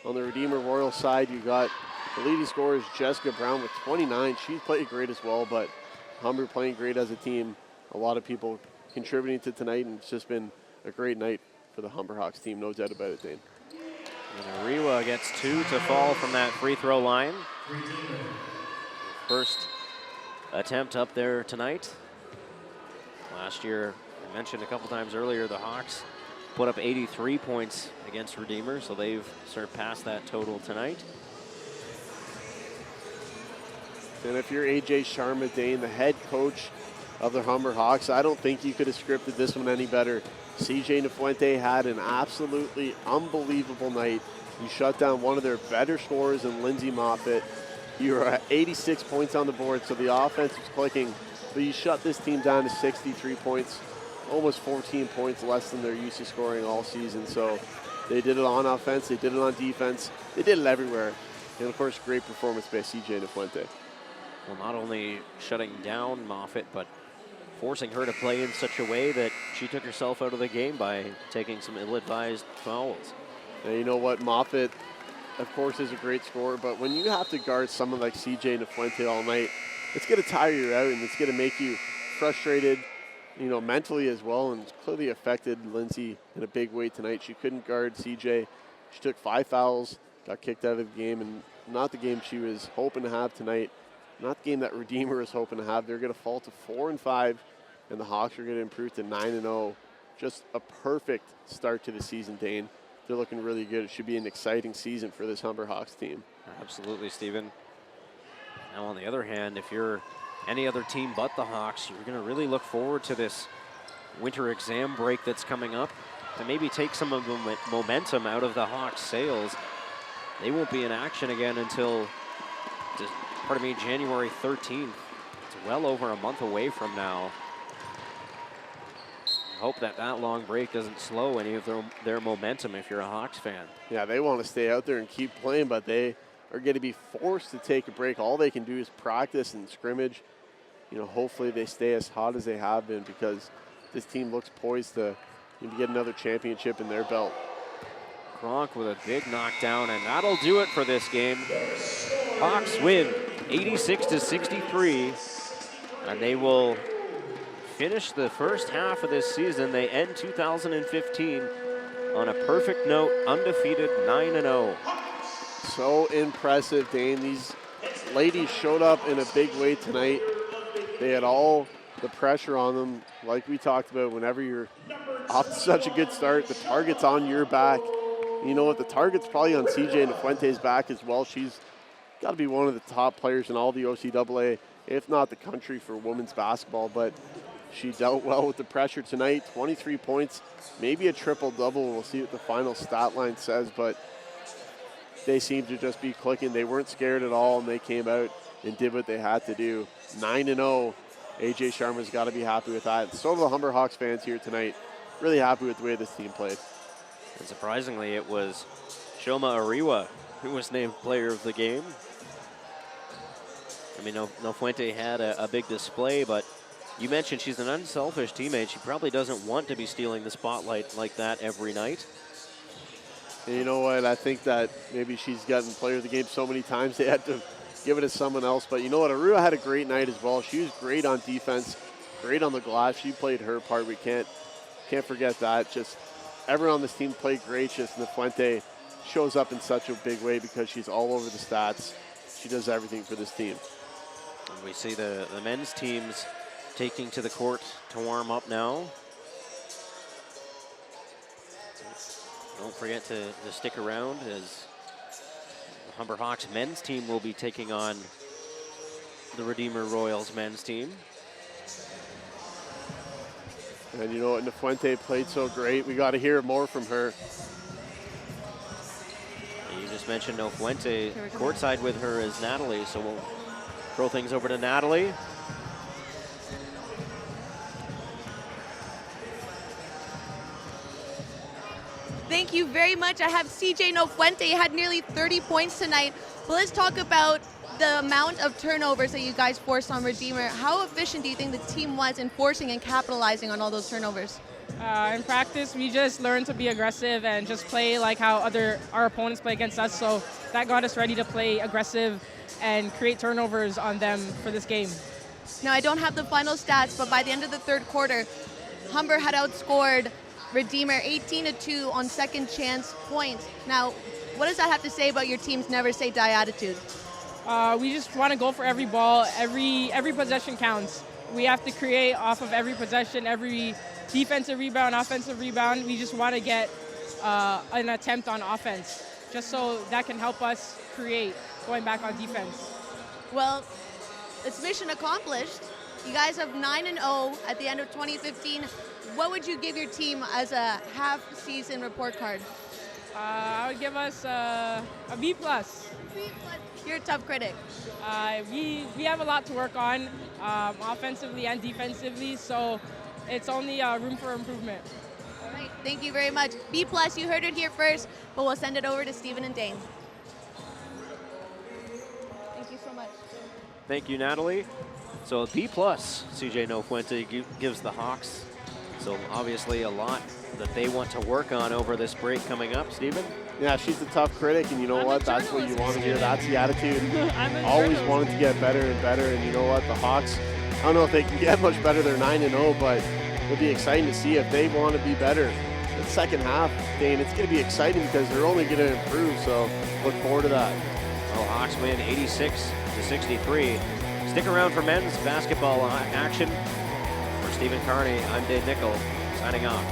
On the Redeemer Royal side, you got the leading scorer is Jessica Brown with 29. She's played great as well, but Humber playing great as a team. A lot of people contributing to tonight, and it's just been a great night for the Humber Hawks team, no doubt about it, Dane. And Ariwa gets 2 to fall from that free throw line. First attempt up there tonight. Last year, I mentioned a couple times earlier, the Hawks put up 83 points against Redeemer, so they've surpassed that total tonight. And if you're AJ Sharma, Dane, the head coach of the Humber Hawks, I don't think you could have scripted this one any better. CJ Nafuente had an absolutely unbelievable night. You shut down one of their better scorers in Lindsay Moffitt. You were at 86 points on the board, so the offense was clicking. But you shut this team down to 63 points, almost 14 points less than they're used to scoring all season. So they did it on offense, they did it on defense, they did it everywhere. And of course, great performance by CJ Nafuente. Well, not only shutting down Moffitt, but forcing her to play in such a way that she took herself out of the game by taking some ill-advised fouls. And you know what, Moffitt, of course, is a great scorer, but when you have to guard someone like CJ Nafuente all night, it's going to tire you out, and it's going to make you frustrated, you know, mentally as well, and it's clearly affected Lindsay in a big way tonight. She couldn't guard CJ. She took 5 fouls, got kicked out of the game, and not the game she was hoping to have tonight. Not the game that Redeemer was hoping to have. They're going to fall to 4-5, and the Hawks are going to improve to 9-0. Just a perfect start to the season, Dane. They're looking really good. It should be an exciting season for this Humber Hawks team. Absolutely, Stephen. Now, on the other hand, if you're any other team but the Hawks, you're going to really look forward to this winter exam break that's coming up to maybe take some of the momentum out of the Hawks' sails. They won't be in action again until, January 13th. It's well over a month away from now. Hope that long break doesn't slow any of their momentum if you're a Hawks fan. Yeah, they want to stay out there and keep playing, but they are going to be forced to take a break. All they can do is practice and scrimmage. You know, hopefully they stay as hot as they have been, because this team looks poised to get another championship in their belt. Kronk with a big knockdown, and that'll do it for this game. Hawks win 86-63, and they will finish the first half of this season. They end 2015 on a perfect note, undefeated 9-0. So impressive, Dane. These ladies showed up in a big way tonight. They had all the pressure on them, like we talked about. Whenever you're off to such a good start, the target's on your back. You know what? The target's probably on CJ Nafuente's back as well. She's got to be one of the top players in all the OCAA, if not the country, for women's basketball. But she dealt well with the pressure tonight. 23 points, maybe a triple-double. We'll see what the final stat line says, but they seemed to just be clicking. They weren't scared at all, and they came out and did what they had to do. 9-0. AJ Sharma's got to be happy with that. So do the Humber Hawks fans here tonight. Really happy with the way this team played. And surprisingly, it was Shoma Ariwa who was named player of the game. I mean, Nafuente had a big display, but you mentioned she's an unselfish teammate. She probably doesn't want to be stealing the spotlight like that every night. And you know what? I think that maybe she's gotten player of the game so many times they had to give it to someone else. But you know what? Ariwa had a great night as well. She was great on defense, great on the glass. She played her part. We can't forget that. Just everyone on this team played great. Just Nafuente shows up in such a big way because she's all over the stats. She does everything for this team. And we see the men's teams taking to the court to warm up now. Don't forget to stick around as the Humber Hawks men's team will be taking on the Redeemer Royals men's team. And you know what, Nafuente played so great. We got to hear more from her. You just mentioned Nofuente. Courtside with her is Natalie, so we'll throw things over to Natalie. Thank you very much. I have CJ Nofuente, had nearly 30 points tonight. But let's talk about the amount of turnovers that you guys forced on Redeemer. How efficient do you think the team was in forcing and capitalizing on all those turnovers? In practice, we just learned to be aggressive and just play like how our opponents play against us. So that got us ready to play aggressive and create turnovers on them for this game. Now, I don't have the final stats, but by the end of the third quarter, Humber had outscored Redeemer 18-2 on second chance points. Now, what does that have to say about your team's never say die attitude? We just want to go for every ball. Every possession counts. We have to create off of every possession, every defensive rebound, offensive rebound. We just want to get an attempt on offense, just so that can help us create going back on defense. Well, it's mission accomplished. You guys have 9-0 at the end of 2015. What would you give your team as a half-season report card? I would give us a B+. You're a tough critic. We have a lot to work on, offensively and defensively, so it's only room for improvement. All right, thank you very much. B+, you heard it here first, but we'll send it over to Stephen and Dane. Thank you so much. Thank you, Natalie. So a B+, CJ Nofuente gives the Hawks. So obviously a lot that they want to work on over this break coming up. Stephen? Yeah, she's a tough critic, and you know what? That's what you want to hear. That's the attitude. I'm Always wanted to get better and better, and you know what? The Hawks, I don't know if they can get much better. They're 9-0, but it'll be exciting to see if they want to be better. The second half, Dane, it's going to be exciting because they're only going to improve, so look forward to that. Well, Hawks win 86-63. Stick around for men's basketball action. For Stephen Carney, I'm Dave Nickel, signing off.